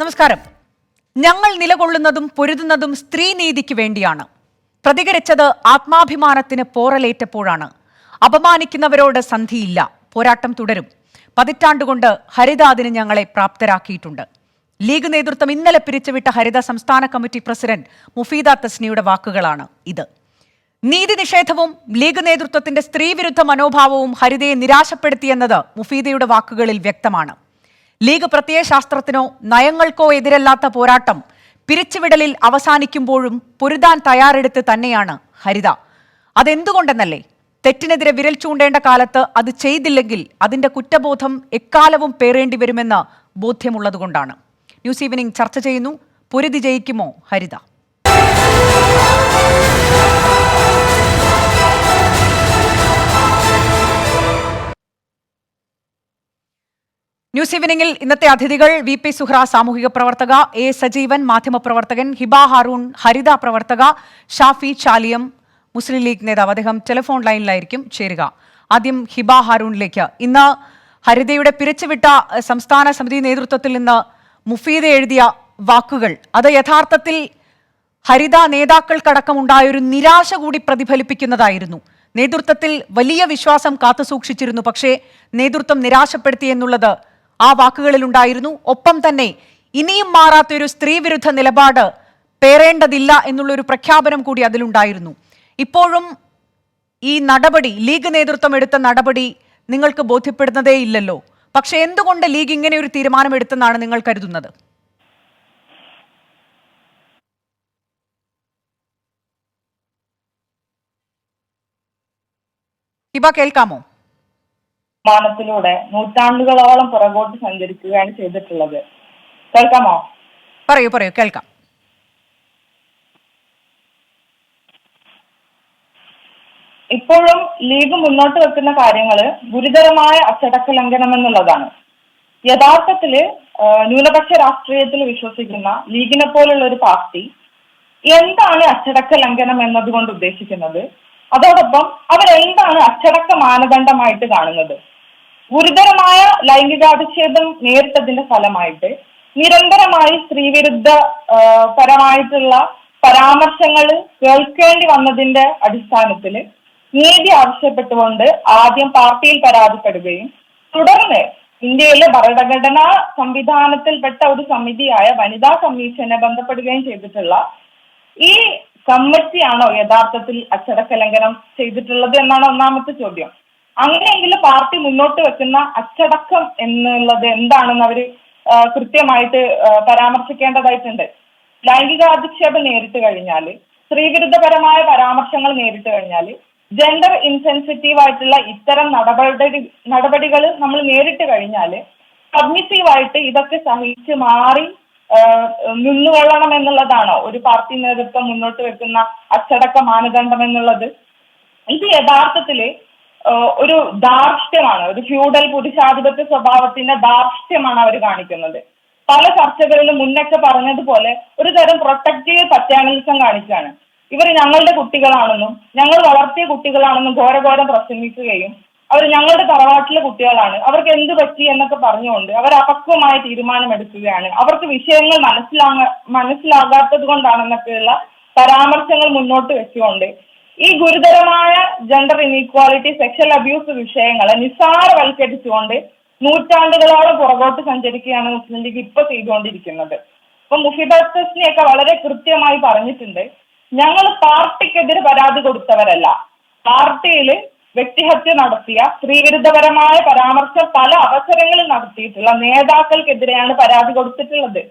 നമസ്കാരം. ഞങ്ങൾ നിലകൊള്ളുന്നതും പൊരുതുന്നതും സ്ത്രീനീതിക്ക് വേണ്ടിയാണ്. പ്രതികരിച്ചത് ആത്മാഭിമാനത്തിന് പോറലേറ്റപ്പോഴാണ്. അപമാനിക്കുന്നവരോട് സന്ധിയില്ല, പോരാട്ടം തുടരും. പതിറ്റാണ്ടുകൊണ്ട് ഹരിത അതിന് ഞങ്ങളെ പ്രാപ്തരാക്കിയിട്ടുണ്ട്. ലീഗ് നേതൃത്വം ഇന്നലെ പിരിച്ചുവിട്ട ഹരിത സംസ്ഥാന കമ്മിറ്റി പ്രസിഡന്റ് മുഫീദ തസ്നിയുടെ വാക്കുകളാണ് ഇത്. നീതി നിഷേധവും ലീഗ് നേതൃത്വത്തിന്റെ സ്ത്രീവിരുദ്ധ മനോഭാവവും ഹരിതയെ നിരാശപ്പെടുത്തിയെന്നത് മുഫീദയുടെ വാക്കുകളിൽ വ്യക്തമാണ്. ലീഗ് പ്രത്യയശാസ്ത്രത്തിനോ നയങ്ങൾക്കോ എതിരല്ലാത്ത പോരാട്ടം പിരിച്ചുവിടലിൽ അവസാനിക്കുമ്പോഴും പൊരുതാൻ തയ്യാറെടുത്ത് തന്നെയാണ് ഹരിത. അതെന്തുകൊണ്ടെന്നല്ലേ? തെറ്റിനെതിരെ വിരൽ ചൂണ്ടേണ്ട കാലത്ത് അത് ചെയ്തില്ലെങ്കിൽ അതിന്റെ കുറ്റബോധം എക്കാലവും പേറേണ്ടി വരുമെന്ന് ബോധ്യമുള്ളതുകൊണ്ടാണ്. ന്യൂസ് ഈവനിംഗ് ചർച്ച ചെയ്യുന്നു. പൊരുതി ജയിക്കുമോ ഹരിത? ന്യൂസ് ഈവനിംഗിൽ ഇന്നത്തെ അതിഥികൾ VP സുഹ്ര, സാമൂഹിക പ്രവർത്തക, A സജീവൻ, മാധ്യമപ്രവർത്തകൻ, ഹിബ ഹാറൂൺ, ഹരിത പ്രവർത്തക, ഷാഫി ചാലിയം, മുസ്ലിം ലീഗ് നേതാവ്. അദ്ദേഹം ടെലിഫോൺ ലൈനിലായിരിക്കും ചേരുക. ആദ്യം ഹിബ ഹാറൂണിലേക്ക്. ഇന്ന് ഹരിതയുടെ പിരിച്ചുവിട്ട സംസ്ഥാന സമിതി നേതൃത്വത്തിൽ നിന്ന് മുഫീദ എഴുതിയ വാക്കുകൾ, അത് യഥാർത്ഥത്തിൽ ഹരിത നേതാക്കൾക്കടക്കമുണ്ടായൊരു നിരാശ കൂടി പ്രതിഫലിപ്പിക്കുന്നതായിരുന്നു. നേതൃത്വത്തിൽ വലിയ വിശ്വാസം കാത്തുസൂക്ഷിച്ചിരുന്നു, പക്ഷേ നേതൃത്വം നിരാശപ്പെടുത്തി എന്നുള്ളത് ആ വാക്കുകളിലുണ്ടായിരുന്നു. ഒപ്പം തന്നെ ഇനിയും മാറാത്തൊരു സ്ത്രീവിരുദ്ധ നിലപാട് പേറേണ്ടതില്ല എന്നുള്ളൊരു പ്രഖ്യാപനം കൂടി അതിലുണ്ടായിരുന്നു. ഇപ്പോഴും ഈ നടപടി, ലീഗ് നേതൃത്വം എടുത്ത നടപടി നിങ്ങൾക്ക് ബോധ്യപ്പെടുന്നതേ ഇല്ലല്ലോ. പക്ഷെ എന്തുകൊണ്ട് ലീഗ് ഇങ്ങനെ ഒരു തീരുമാനമെടുത്തെന്നാണ് നിങ്ങൾ കരുതുന്നത്? ഹിബ, കേൾക്കാമോ? മാനത്തിലൂടെ നൂറ്റാണ്ടുകളോളം പുറകോട്ട് സഞ്ചരിക്കുകയാണ് ചെയ്തിട്ടുള്ളത്. കേൾക്കാമോ? പറയൂ, കേൾക്കാം. ഇപ്പോഴും ലീഗ് മുന്നോട്ട് വെക്കുന്ന കാര്യങ്ങള് ഗുരുതരമായ അച്ചടക്ക ലംഘനം എന്നുള്ളതാണ്. യഥാർത്ഥത്തില് ന്യൂനപക്ഷ രാഷ്ട്രീയത്തിൽ വിശ്വസിക്കുന്ന ലീഗിനെ പോലുള്ള ഒരു പാർട്ടി എന്താണ് അച്ചടക്ക ലംഘനം എന്നതുകൊണ്ട് ഉദ്ദേശിക്കുന്നത്? അതോടൊപ്പം അവരെന്താണ് അച്ചടക്ക മാനദണ്ഡമായിട്ട് കാണുന്നത്? ഗുരുതരമായ ലൈംഗികാധിക്ഷേപം നേരിട്ടതിന്റെ ഫലമായിട്ട് നിരന്തരമായി സ്ത്രീവിരുദ്ധ പരമായിട്ടുള്ള പരാമർശങ്ങൾ കേൾക്കേണ്ടി വന്നതിന്റെ അടിസ്ഥാനത്തില് നീതി ആവശ്യപ്പെട്ടുകൊണ്ട് ആദ്യം പാർട്ടിയിൽ പരാതിപ്പെടുകയും തുടർന്ന് ഇന്ത്യയിലെ ഭരണഘടനാ സംവിധാനത്തിൽപ്പെട്ട ഒരു സമിതിയായ വനിതാ കമ്മീഷനെ ബന്ധപ്പെടുകയും ചെയ്തിട്ടുള്ള ഈ കമ്മിറ്റിയാണോ യഥാർത്ഥത്തിൽ അച്ചടക്ക ലംഘനം ചെയ്തിട്ടുള്ളത് എന്നാണ് ഒന്നാമത്തെ ചോദ്യം. അങ്ങനെയെങ്കിൽ പാർട്ടി മുന്നോട്ട് വെക്കുന്ന അച്ചടക്കം എന്നുള്ളത് എന്താണെന്ന് അവര് കൃത്യമായിട്ട് പരാമർശിക്കേണ്ടതായിട്ടുണ്ട്. ലൈംഗികാധിക്ഷേപം നേരിട്ട് കഴിഞ്ഞാല്, സ്ത്രീവിരുദ്ധപരമായ പരാമർശങ്ങൾ നേരിട്ട് കഴിഞ്ഞാല്, ജെൻഡർ ഇൻസെൻസിറ്റീവ് ആയിട്ടുള്ള ഇത്തരം നടപടികൾ നമ്മൾ നേരിട്ട് കഴിഞ്ഞാല് സബ്മിസീവായിട്ട് ഇതൊക്കെ സഹിച്ച് മാറി നിന്നുകൊള്ളണം എന്നുള്ളതാണോ ഒരു പാർട്ടി നേതൃത്വം മുന്നോട്ട് വെക്കുന്ന അച്ചടക്ക മാനദണ്ഡം എന്നുള്ളത്? ഇത് യഥാർത്ഥത്തില് ഒരു ധാർഷ്ട്യമാണ്, ഒരു ഫ്യൂഡൽ പുരുഷാധിപത്യ സ്വഭാവത്തിന്റെ ധാർഷ്ട്യമാണ് അവർ കാണിക്കുന്നത്. പല ചർച്ചകളിലും മുന്നൊക്കെ പറഞ്ഞതുപോലെ ഒരു തരം പ്രൊട്ടക്റ്റീവ് പറ്റാനലിസം കാണിക്കുകയാണ്. ഇവർ ഞങ്ങളുടെ കുട്ടികളാണെന്നും ഞങ്ങൾ വളർത്തിയ കുട്ടികളാണെന്നും ഘോരഘോരം പ്രസംഗിക്കുകയും അവർ ഞങ്ങളുടെ തറവാട്ടിലെ കുട്ടികളാണ്, അവർക്ക് എന്ത് പറ്റി എന്നൊക്കെ പറഞ്ഞുകൊണ്ട് അവർ അപക്വമായ തീരുമാനമെടുക്കുകയാണ്. അവർക്ക് വിഷയങ്ങൾ മനസ്സിലാകാത്തത് കൊണ്ടാണെന്നൊക്കെയുള്ള പരാമർശങ്ങൾ മുന്നോട്ട് വെച്ചുകൊണ്ട് ഈ ഗുരുതരമായ ജെൻഡർ ഇനീക്വാളിറ്റി, സെക്ഷൽ അബ്യൂസ് വിഷയങ്ങളെ നിസ്സാരവൽക്കരിച്ചുകൊണ്ട് നൂറ്റാണ്ടുകളോളം പുറകോട്ട് സഞ്ചരിക്കുകയാണ് മുസ്ലിം ലീഗ് ഇപ്പൊ ചെയ്തുകൊണ്ടിരിക്കുന്നത്. അപ്പൊ മുഫീദ തസ്നിയൊക്കെ വളരെ കൃത്യമായി പറഞ്ഞിട്ടുണ്ട്, ഞങ്ങൾ പാർട്ടിക്കെതിരെ പരാതി കൊടുത്തവരല്ല, പാർട്ടിയിൽ വ്യക്തിഹത്യ നടത്തിയ സ്ത്രീവിരുദ്ധപരമായ പരാമർശം പല അവസരങ്ങളിൽ നടത്തിയിട്ടുള്ള നേതാക്കൾക്കെതിരെയാണ് പരാതി കൊടുത്തിട്ടുള്ളത്.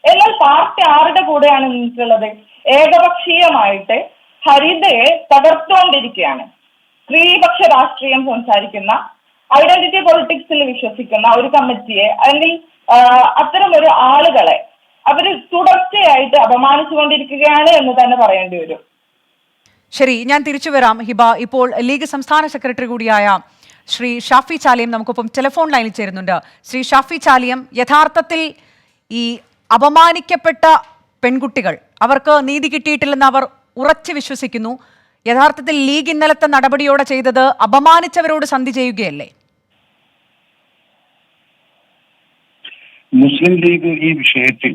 എന്നാൽ പാർട്ടി ആരുടെ കൂടെയാണ് നിന്നിട്ടുള്ളത്? ഏകപക്ഷീയമായിട്ട് ഹരിതയെ തകർത്തുകൊണ്ടിരിക്കുകയാണ്. സ്ത്രീപക്ഷ രാഷ്ട്രീയം സംസാരിക്കുന്ന, ഐഡന്റിറ്റി പൊളിറ്റിക്സിൽ വിശ്വസിക്കുന്ന ഒരു കമ്മിറ്റിയെ അല്ലെങ്കിൽ അത്തരം ഒരു ആളുകളെ അവര് തുടർച്ചയായിട്ട് അപമാനിച്ചുകൊണ്ടിരിക്കുകയാണ് എന്ന് തന്നെ പറയേണ്ടി വരും. ശരി, ഞാൻ തിരിച്ചു വരാം ഹിബ. ഇപ്പോൾ ലീഗ് സംസ്ഥാന സെക്രട്ടറി കൂടിയായ ശ്രീ ഷാഫി ചാലിയം നമുക്കൊപ്പം ടെലിഫോൺ ലൈനിൽ ചേരുന്നുണ്ട്. ശ്രീ ഷാഫി ചാലിയം, യഥാർത്ഥത്തിൽ ഈ അപമാനിക്കപ്പെട്ട പെൺകുട്ടികൾ, അവർക്ക് നീതി കിട്ടിയിട്ടില്ലെന്ന് അവർ ഉറച്ചു വിശ്വസിക്കുന്നു. യഥാർത്ഥത്തിൽ ലീഗ് ഇന്നലത്തെ നടപടിയോടെ ചെയ്തത് അപമാനിച്ചവരോട് സന്ധി ചെയ്യുകയല്ലേ? മുസ്ലിം ലീഗ് ഈ വിഷയത്തിൽ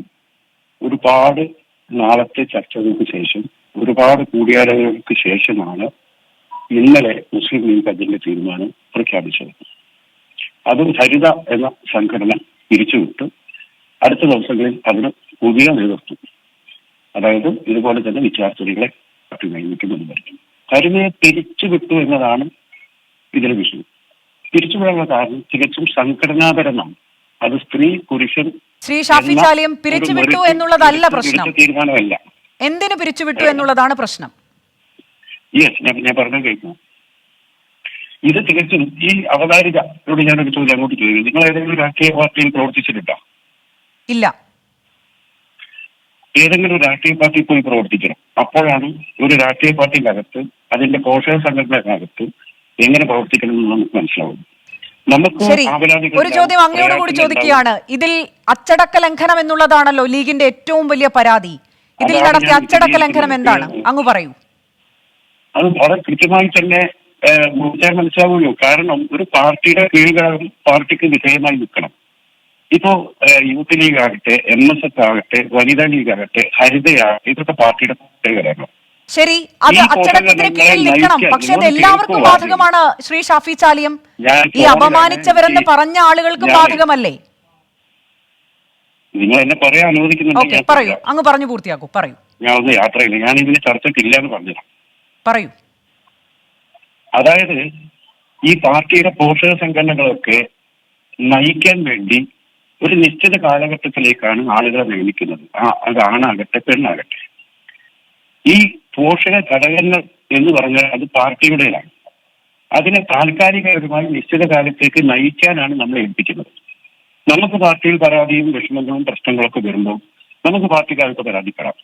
ഒരുപാട് നാളത്തെ ചർച്ചകൾക്ക് ശേഷം, ഒരുപാട് കൂടിയാലോചനകൾക്ക് ശേഷമാണ് ഇന്നലെ മുസ്ലിം ലീഗ് അതിന്റെ തീരുമാനം പ്രഖ്യാപിച്ചത്. അതും ഹരിത എന്ന സംഘടന പിരിച്ചുവിട്ട് അടുത്ത ദിവസങ്ങളിൽ അതിന് പുതിയ നേതൃത്വം, അതായത് ഇതുപോലെ തന്നെ വിദ്യാർത്ഥികളെ നിയമിക്കുമെന്ന്. ഹരിതയെ പിരിച്ചുവിട്ടു എന്നതാണ് ഇതിലെ വിഷയം. പിരിച്ചുവിടാനുള്ള കാരണം തികച്ചും സംഘടനാപരമാണ്. അത് സ്ത്രീ പുരുഷൻ ശ്രീ ഷാഫി ചാലിയം പിരിച്ചുവിട്ടു എന്നുള്ളതല്ല പ്രശ്നം. തീരുമാനമല്ല. എന്തിനു പിരിച്ചുവിട്ടു എന്നുള്ളതാണ് പ്രശ്നം. യെസ്, ഞാൻ പറഞ്ഞു കേൾക്കുന്നു. ഇത് തികച്ചും ഈ അവതാരികയോട് ഞാനൊരു ചോദ്യം അങ്ങോട്ട് ചോദിക്കും. നിങ്ങൾ ഏതെങ്കിലും രാഷ്ട്രീയ പാർട്ടിയിൽ പ്രവർത്തിച്ചിട്ടുണ്ടോ? ഇല്ല. ഏതെങ്കിലും രാഷ്ട്രീയ പാർട്ടിയിൽ പോയി പ്രവർത്തിക്കണം. അപ്പോഴാണ് ഒരു രാഷ്ട്രീയ പാർട്ടിക്കകത്ത് അതിന്റെ പോഷക സംഘടനകത്ത് എങ്ങനെ പ്രവർത്തിക്കണം എന്ന് നമുക്ക് മനസ്സിലാവും. നമുക്ക് ഒരു ചോദ്യം അങ്ങയോട് കൂടി ചോദിക്കുകയാണ്. ഇതിൽ അച്ചടക്ക ലംഘനം എന്നുള്ളതാണല്ലോ ലീഗിന്റെ ഏറ്റവും വലിയ പരാതി. ഇതിൽ നടത്തിയ അച്ചടക്ക ലംഘനം എന്താണ്? അങ്ങ് പറയൂ. അത് വളരെ കൃത്യമായി തന്നെ നോക്കിയാൽ മനസ്സിലാവുള്ളൂ. കാരണം ഒരു പാർട്ടിയുടെ കീഴ്ഘടകം പാർട്ടിക്ക് വിധേയമായി നിൽക്കണം. ഇപ്പോ യൂത്ത് ലീഗ് ആകട്ടെ, MSF ആകട്ടെ, വനിതാ ലീഗ് ആകട്ടെ, ഹരിതയാകട്ടെ, ഇതൊക്കെ പാർട്ടിയുടെ പ്രത്യേകതയാണ്. ശരി, അത് അച്ചടക്കത്തിന് കീഴിൽ നിൽക്കണം. പക്ഷെ അത് എല്ലാവർക്കും ബാധകമാണ് ശ്രീ ഷാഫി ചാലിയം. ഈ അപമാനിച്ചവരെന്ന് പറഞ്ഞ ആളുകൾക്കും ബാധകമല്ലേ? നിങ്ങൾ എന്നെ പറയാൻ അനുവദിക്കുന്നുണ്ട്. പറയൂ, അങ്ങ് പറഞ്ഞു പൂർത്തിയാക്കൂ. പറയൂ. ഞാൻ ഒന്ന് യാത്രയില്ല, ഞാൻ ഇതിന് ചർച്ചയ്ക്കില്ല എന്ന് പറഞ്ഞു. പറയൂ. അതായത് ഈ പാർട്ടിയുടെ പോഷക സംഘടനകളൊക്കെ നയിക്കാൻ വേണ്ടി ഒരു നിശ്ചിത കാലഘട്ടത്തിലേക്കാണ് ആളുകളെ നിയമിക്കുന്നത്. അത് ആണാകട്ടെ പെണ്ണാകട്ടെ. ഈ പോഷക ഘടകങ്ങൾ എന്ന് പറഞ്ഞാൽ അത് പാർട്ടിയുടേതാണ്. അതിനെ താൽക്കാലികപരമായി നിശ്ചിത കാലത്തേക്ക് നയിക്കാനാണ് നമ്മൾ ഏൽപ്പിക്കുന്നത്. നമുക്ക് പാർട്ടിയിൽ പരാതിയും വിഷമങ്ങളും പ്രശ്നങ്ങളൊക്കെ വരുമ്പോൾ നമുക്ക് പാർട്ടിക്കാർക്ക് പരാതിപ്പെടാം.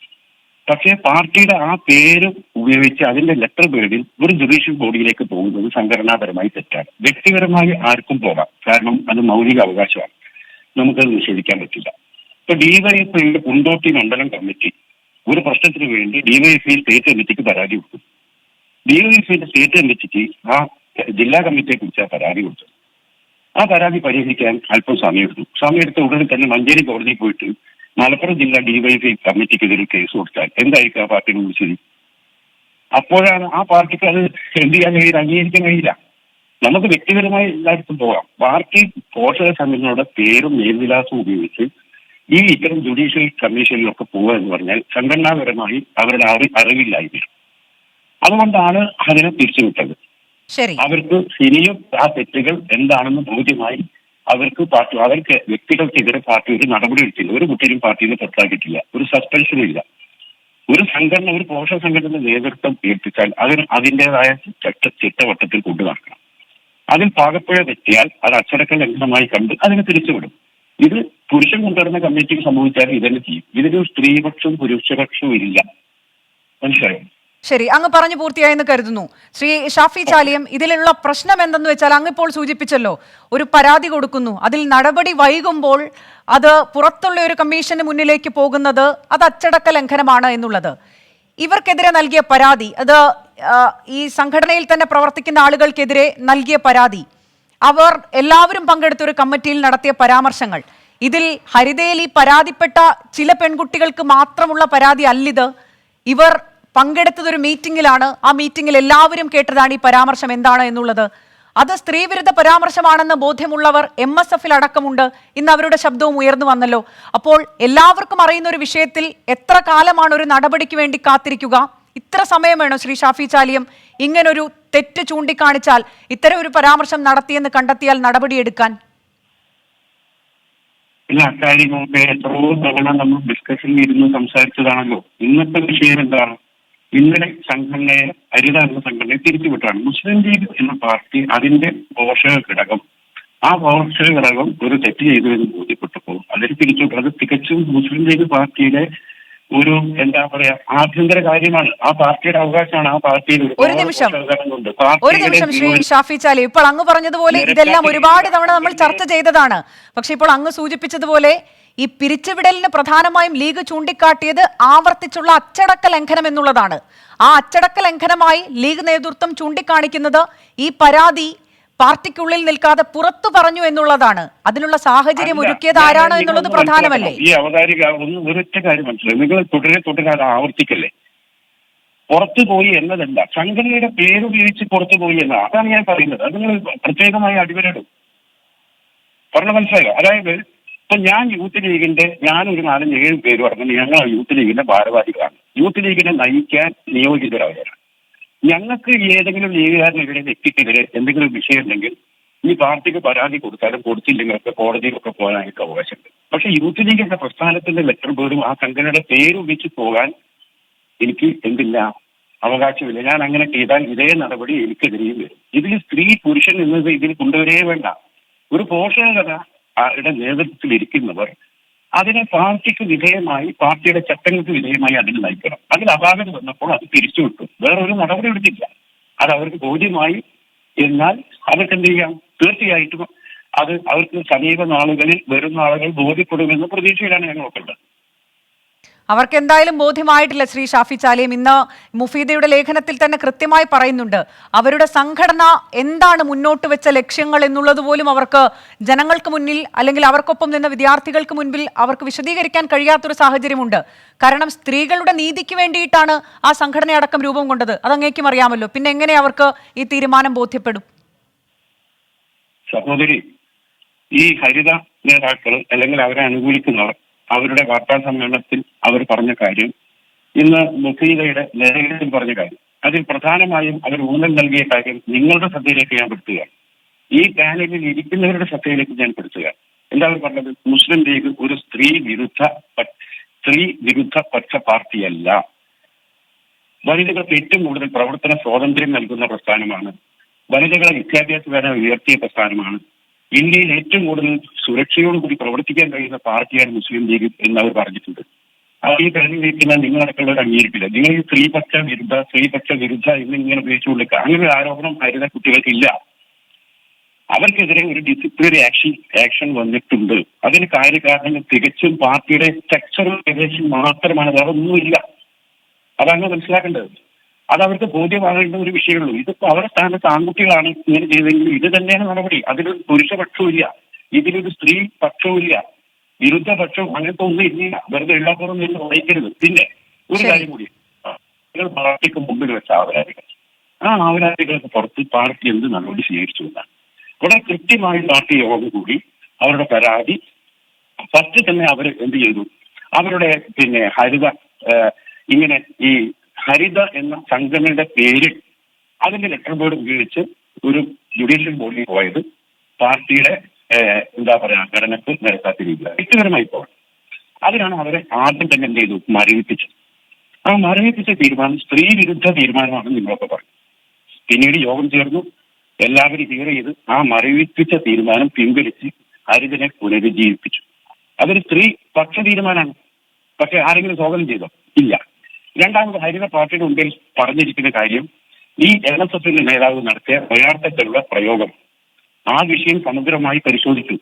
പക്ഷേ പാർട്ടിയുടെ ആ പേര് ഉപയോഗിച്ച് അതിന്റെ ലെറ്റർ പേരിൽ ഒരു ജുഡീഷ്യൽ ബോഡിയിലേക്ക് പോകുന്നത് സംഘടനാപരമായി തെറ്റാണ്. വ്യക്തിപരമായി ആർക്കും പോകാം, കാരണം അത് മൗലിക അവകാശമാണ്, നമുക്കത് നിഷേധിക്കാൻ പറ്റില്ല. ഇപ്പൊ ഡിവൈഎഫ്ഐയുടെ കുണ്ടോട്ടി മണ്ഡലം കമ്മിറ്റി ഒരു പ്രശ്നത്തിന് വേണ്ടി ഡിവൈഎഫ്ഐ സ്റ്റേറ്റ് കമ്മിറ്റിക്ക് പരാതി കൊടുത്തു. ഡിവൈഎഫ്ഐയുടെ സ്റ്റേറ്റ് കമ്മിറ്റിക്ക് ആ ജില്ലാ കമ്മിറ്റിയെ കുറിച്ച് പരാതി കൊടുത്തു. ആ പരാതി പരിഹരിക്കാൻ അല്പം സമയമെടുത്ത ഉടനെ തന്നെ മഞ്ചേരി കോടതിയിൽ പോയിട്ട് മലപ്പുറം ജില്ലാ ഡിവൈഎഫ്ഐ കമ്മിറ്റിക്കെതിരെ കേസ് കൊടുത്താൽ എന്തായിരിക്കും ആ പാർട്ടിയുടെ സ്ഥിതി? അപ്പോഴാണ് ആ പാർട്ടിക്ക് അത് എന്ത് ചെയ്യാൻ കഴിയില്ല, അംഗീകരിക്കാൻ കഴിയില്ല. നമുക്ക് വ്യക്തിപരമായി എല്ലായിടത്തും പോകാം. പാർട്ടി പോഷക സംഘടനയുടെ പേരും മേൽവിലാസവും ഉപയോഗിച്ച് ഈ ഇത്തരം ജുഡീഷ്യൽ കമ്മീഷനിലൊക്കെ പോവുക എന്ന് പറഞ്ഞാൽ സംഘടനാപരമായി അവരുടെ അറിവില്ലായ്മ. അതുകൊണ്ടാണ് അതിനെ തിരിച്ചുവിട്ടത്. അവർക്ക് ഇനിയും ആ തെറ്റുകൾ എന്താണെന്ന് ബോധ്യമായി അവർക്ക് വ്യക്തികൾക്കെതിരെ പാർട്ടി ഒരു നടപടി എടുത്തില്ല. ഒരു കുട്ടിയും പാർട്ടിയിൽ പുറത്താക്കിയിട്ടില്ല, ഒരു സസ്പെൻഷനും ഇല്ല. ഒരു സംഘടന, ഒരു പോഷക സംഘടന നേതൃത്വം ഏൽപ്പിച്ചാൽ അതിൻ്റെതായ ചിട്ടവട്ടത്തിൽ കൊണ്ടു നടക്കണം. അതിൽ പാകപ്പിഴ തെറ്റിയാൽ അത് അച്ചടക്ക ലംഘനമായി കണ്ട് അതിനെ തിരിച്ചുവിടും. ഇത് പുരുഷൻ കൊണ്ടുവരുന്ന കമ്മിറ്റിക്ക് സംഭവിച്ചാൽ ഇതന്നെ ചെയ്യും. ഇതിനൊരു സ്ത്രീപക്ഷവും പുരുഷപക്ഷവും ഇല്ല. മനസ്സിലായോ? ശരി, അങ്ങ് പറഞ്ഞു പൂർത്തിയായെന്ന് കരുതുന്നു. ശ്രീ ഷാഫി ചാലിയം, ഇതിലുള്ള പ്രശ്നം എന്തെന്ന് വെച്ചാൽ അങ്ങ് ഇപ്പോൾ സൂചിപ്പിച്ചല്ലോ, ഒരു പരാതി കൊടുക്കുന്നു, അതിൽ നടപടി വൈകുമ്പോൾ അത് പുറത്തുള്ള ഒരു കമ്മീഷന് മുന്നിലേക്ക് പോകുന്നത് അത് അച്ചടക്ക ലംഘനമാണ് എന്നുള്ളത്. ഇവർക്കെതിരെ നൽകിയ പരാതി, അത് ഈ സംഘടനയിൽ തന്നെ പ്രവർത്തിക്കുന്ന ആളുകൾക്കെതിരെ നൽകിയ പരാതി, അവർ എല്ലാവരും പങ്കെടുത്ത ഒരു കമ്മിറ്റിയിൽ നടത്തിയ പരാമർശങ്ങൾ, ഇതിൽ ഹരിതയിൽ ഈ പരാതിപ്പെട്ട ചില പെൺകുട്ടികൾക്ക് മാത്രമുള്ള പരാതി അല്ലിത്. ഇവർ പങ്കെടുത്തതൊരു മീറ്റിംഗിലാണ്. ആ മീറ്റിംഗിൽ എല്ലാവരും കേട്ടതാണ് ഈ പരാമർശം എന്താണ് എന്നുള്ളത്. അത് സ്ത്രീവിരുദ്ധ പരാമർശമാണെന്ന് ബോധ്യമുള്ളവർ MSF അടക്കമുണ്ട്. ഇന്ന് അവരുടെ ശബ്ദവും ഉയർന്നു വന്നല്ലോ. അപ്പോൾ എല്ലാവർക്കും അറിയുന്ന ഒരു വിഷയത്തിൽ എത്ര കാലമാണ് ഒരു നടപടിക്ക് വേണ്ടി കാത്തിരിക്കുക? ഇത്ര സമയം വേണോ ശ്രീ ഷാഫി ചാലിയം ഇങ്ങനൊരു തെറ്റ് ചൂണ്ടിക്കാണിച്ചാൽ, ഇത്തരം ഒരു പരാമർശം നടത്തിയെന്ന് കണ്ടെത്തിയാൽ നടപടിയെടുക്കാൻ? പിന്നെ അക്കാര്യങ്ങളൊക്കെ എത്രയോ തവണ നമ്മൾ ഡിസ്കഷനിൽ ഇരുന്ന് സംസാരിച്ചതാണല്ലോ. ഇന്നത്തെ വിഷയം എന്താണ്? ഇന്നലെ സംഘടനയെ, ഹരിത എന്ന സംഘടനയെ തിരിച്ചുവിട്ടാണ്. മുസ്ലിം ലീഗ് എന്ന പാർട്ടി അതിന്റെ പോഷക ഘടകം, ആ പോഷക ഘടകം ഒരു തെറ്റ് ചെയ്തു എന്ന് ബോധ്യപ്പെട്ടപ്പോൾ അതിന് തിരിച്ചുവിട്ടു. അത് തികച്ചും മുസ്ലിം ലീഗ് പാർട്ടിയുടെ ഒരു എന്താ പറയാ ആഭ്യന്തര കാര്യമാണ്. ആ പാർട്ടിയുടെ അവകാശമാണ്. ആ പാർട്ടിയിൽ ഒരു നിമിഷം ശ്രീ ഷാഫി ചാലി, ഇപ്പോൾ അങ്ങ് പറഞ്ഞതുപോലെ ഇതെല്ലാം ഒരുപാട് തവണ നമ്മൾ ചർച്ച ചെയ്തതാണ്. പക്ഷെ ഇപ്പോൾ അങ്ങ് സൂചിപ്പിച്ചതുപോലെ ഈ പിരിച്ചുവിടലിന് പ്രധാനമായും ലീഗ് ചൂണ്ടിക്കാട്ടിയത് ആവർത്തിച്ചുള്ള അച്ചടക്ക ലംഘനം എന്നുള്ളതാണ്. ആ അച്ചടക്ക ലംഘനമായി ലീഗ് നേതൃത്വം ചൂണ്ടിക്കാണിക്കുന്നത് ഈ പരാതി പാർട്ടിക്കുള്ളിൽ നിൽക്കാതെ പുറത്തു പറഞ്ഞു എന്നുള്ളതാണ്. അതിനുള്ള സാഹചര്യം ഒരുക്കിയത് ആരാണ് എന്നുള്ളത് പ്രധാനമല്ലേ? ഈ അവതാരിക ഒന്ന് ഒരൊറ്റ കാര്യം മനസ്സിലായി, നിങ്ങൾ തുടരെ അത് ആവർത്തിക്കല്ലേ. പുറത്തു പോയി എന്നതല്ല, സംഘടനയുടെ പേരുപയോഗിച്ച് പുറത്തു പോയി എന്നതാണ്. അതാണ് ഞാൻ പറയുന്നത്. അത് നിങ്ങൾ പ്രത്യേകമായി അടിവരടും. പറഞ്ഞ മനസ്സിലായോ? അതായത് ഇപ്പൊ ഞാൻ യൂത്ത് ലീഗിന്റെ ഞാനൊരു 4-7 പേര് പറഞ്ഞു ഞങ്ങൾ യൂത്ത് ലീഗിന്റെ ഭാരവാഹികളാണ്. യൂത്ത് ലീഗിനെ നയിക്കാൻ നിയോഗിതരായവരാണ്. ഞങ്ങൾക്ക് ഏതെങ്കിലും ലീഗുകാരനെതിരെ വ്യക്തിക്കെതിരെ എന്തെങ്കിലും വിഷയം ഉണ്ടെങ്കിൽ ഈ പാർട്ടിക്ക് പരാതി കൊടുത്താലും കൊടുത്തില്ലെങ്കിലൊക്കെ കോടതിയിലൊക്കെ പോകാനായിട്ട് അവകാശമുണ്ട്. പക്ഷെ യൂത്ത് ലീഗ് എന്ന പ്രസ്ഥാനത്തിന്റെ ലെറ്റർ ബോർഡും ആ സംഘടനയുടെ പേര് ഉപയോഗിച്ച് പോകാൻ എനിക്ക് എന്തില്ല, അവകാശമില്ല. ഞാൻ അങ്ങനെ ചെയ്താൽ ഇതേ നടപടി എനിക്കെതിരെയും വരും. ഇതിൽ സ്ത്രീ പുരുഷൻ എന്നത് ഇതിൽ കൊണ്ടുവരേ വേണ്ട. ഒരു പോഷകരുടെ നേതൃത്വത്തിൽ ഇരിക്കുന്നവർ അതിനെ പാർട്ടിക്ക് വിധേയമായി, പാർട്ടിയുടെ ചട്ടങ്ങൾക്ക് വിധേയമായി അതിൽ നയിക്കണം. അതിൽ അപാകത വന്നപ്പോൾ അത് തിരിച്ചുവിട്ടു. വേറൊരു നടപടി എടുത്തില്ല. അത് അവർക്ക് ബോധ്യമായി. എന്നാൽ അവർക്ക് എന്ത് ചെയ്യാം? തീർച്ചയായിട്ടും അത് അവർക്ക് സമീപ നാളുകളിൽ വരുന്ന ആളുകൾ ബോധ്യപ്പെടുമെന്ന പ്രതീക്ഷയിലാണ് ഞാൻ നോക്കേണ്ടത്. അവർക്ക് എന്തായാലും ബോധ്യമായിട്ടില്ല. ശ്രീ ഷാഫി ചാലിയം, ഇന്ന് മുഫീദയുടെ ലേഖനത്തിൽ തന്നെ കൃത്യമായി പറയുന്നുണ്ട്, അവരുടെ സംഘടന എന്താണ് മുന്നോട്ട് വെച്ച ലക്ഷ്യങ്ങൾ എന്നുള്ളത് പോലും അവർക്ക് ജനങ്ങൾക്ക് മുന്നിൽ അല്ലെങ്കിൽ അവർക്കൊപ്പം നിന്ന വിദ്യാർത്ഥികൾക്ക് മുൻപിൽ അവർക്ക് വിശദീകരിക്കാൻ കഴിയാത്തൊരു സാഹചര്യമുണ്ട്. കാരണം സ്ത്രീകളുടെ നീതിക്ക് വേണ്ടിയിട്ടാണ് ആ സംഘടനയടക്കം രൂപം കൊണ്ടത്. അതങ്ങേക്കും അറിയാമല്ലോ. പിന്നെ എങ്ങനെ അവർക്ക് ഈ തീരുമാനം ബോധ്യപ്പെടും? സഹോദരി, ഈ ഹരിത നേതാക്കൾ അല്ലെങ്കിൽ അവരെ അനുകൂലിക്കുന്നവർ അവരുടെ വാർത്താ സമ്മേളനത്തിൽ അവർ പറഞ്ഞ കാര്യം, ഇന്ന് മുഫീദയുടെ ലേഖനത്തിൽ പറഞ്ഞ കാര്യം, അതിൽ പ്രധാനമായും അവർ ഊന്നൽ നൽകിയ കാര്യം നിങ്ങളുടെ ശ്രദ്ധയിലേക്ക് ഞാൻ പെടുത്തുകയാണ്. ഈ പാനലിൽ ഇരിക്കുന്നവരുടെ ശ്രദ്ധയിലേക്ക് ഞാൻ പെടുത്തുകയാണ്. എന്താ അവർ പറഞ്ഞത്? മുസ്ലിം ലീഗ് ഒരു സ്ത്രീ വിരുദ്ധ പക്ഷ പാർട്ടിയല്ല. വനിതകൾക്ക് ഏറ്റവും കൂടുതൽ പ്രവർത്തന സ്വാതന്ത്ര്യം നൽകുന്ന പ്രസ്ഥാനമാണ്. വനിതകളെ വിദ്യാഭ്യാസപരം ഉയർത്തിയ പ്രസ്ഥാനമാണ്. ഇന്ത്യയിൽ ഏറ്റവും കൂടുതൽ സുരക്ഷയോടുകൂടി പ്രവർത്തിക്കാൻ കഴിയുന്ന പാർട്ടിയാണ് മുസ്ലിം ലീഗ് എന്ന് അവർ പറഞ്ഞിട്ടുണ്ട്. ഈ കഴിഞ്ഞിരിക്കുന്ന നിങ്ങളടക്കമുള്ളവർ അംഗീകരിക്കില്ല. നിങ്ങൾ ഈ സ്ത്രീപക്ഷ വിരുദ്ധ എന്നിങ്ങനെ ഉപയോഗിച്ചുകൊണ്ടിരിക്കുക. അങ്ങനെ ഒരു ആരോപണം ഹരിത കുട്ടികൾക്കില്ല. അവർക്കെതിരെ ഒരു ഡിസിപ്ലിനറി ആക്ഷൻ വന്നിട്ടുണ്ട്. അതിന് കാര്യകാരണങ്ങൾ തികച്ചും പാർട്ടിയുടെ സ്ട്രക്ചറൽ റിലേഷൻ മാത്രമാണ്, വേറെ ഒന്നുമില്ല. അതങ്ങ് മനസ്സിലാക്കേണ്ടത്. അത് അവർക്ക് ബോധ്യമാകേണ്ട ഒരു വിഷയമുള്ളൂ. ഇതിപ്പോ അവരുടെ സ്ഥാനത്ത് ആൺകുട്ടികളാണ് ഇങ്ങനെ ചെയ്തെങ്കിൽ ഇത് തന്നെയാണ് നടപടി. അതിലൊരു പുരുഷപക്ഷവും ഇല്ല, ഇതിലൊരു സ്ത്രീ പക്ഷവും ഇല്ല, വിരുദ്ധ പക്ഷവും അങ്ങനത്തെ ഒന്നും ഇല്ല. വെറുതെ എല്ലാപ്പുറം നിന്ന് വഹിക്കരുത്. പിന്നെ ഒരു കാര്യം കൂടി, പാർട്ടിക്ക് മുമ്പിൽ വെച്ച ആവരാധികൾ, ആ ആവരാധികൾക്ക് പുറത്ത് പാർട്ടി എന്ത് നടപടി സ്വീകരിച്ചു എന്നാണ്. ഇവിടെ കൃത്യമായി പാർട്ടി യോഗം കൂടി അവരുടെ പരാതി ഫസ്റ്റ് തന്നെ അവർ എന്ത് ചെയ്തു? അവരുടെ ഹരിത ഇങ്ങനെ ഈ ഹരിത എന്ന സംഘടനയുടെ പേര് അതിന്റെ ലെറ്റർ ബോർഡ് ഉപയോഗിച്ച് ഒരു ജുഡീഷ്യൽ ബോഡിയിൽ പോയത് പാർട്ടിയുടെ ഘടനക്ക് നിരക്കാത്ത രീതിയിലാണ്. വ്യക്തിപരമായി പോകണം. അതിനാണ് അവരെ ആദ്യം തന്നെ എന്ത് ചെയ്തു? മരവിപ്പിച്ചത്. ആ മരവിപ്പിച്ച തീരുമാനം സ്ത്രീ വിരുദ്ധ തീരുമാനമാണെന്ന് നിങ്ങളൊക്കെ പറഞ്ഞു. പിന്നീട് യോഗം ചേർന്നു, എല്ലാവരും ക്ലിയർ ചെയ്ത് ആ മരവിപ്പിച്ച തീരുമാനം പിൻവലിച്ച് ഹരിതനെ പുനരുജ്ജീവിപ്പിച്ചു. അതൊരു സ്ത്രീ പക്ഷ തീരുമാനമാണ്. പക്ഷെ ആരെങ്കിലും സ്വാഗതം ചെയ്തോ? ഇല്ല. രണ്ടാമത് ഹരിത പാർട്ടിയുടെ മുമ്പിൽ പറഞ്ഞിരിക്കുന്ന കാര്യം ഈ NSSന്റെ നേതാവ് നടത്തിയ യഥാർത്ഥത്തിലുള്ള പ്രയോഗം. ആ വിഷയം സമഗ്രമായി പരിശോധിച്ചു.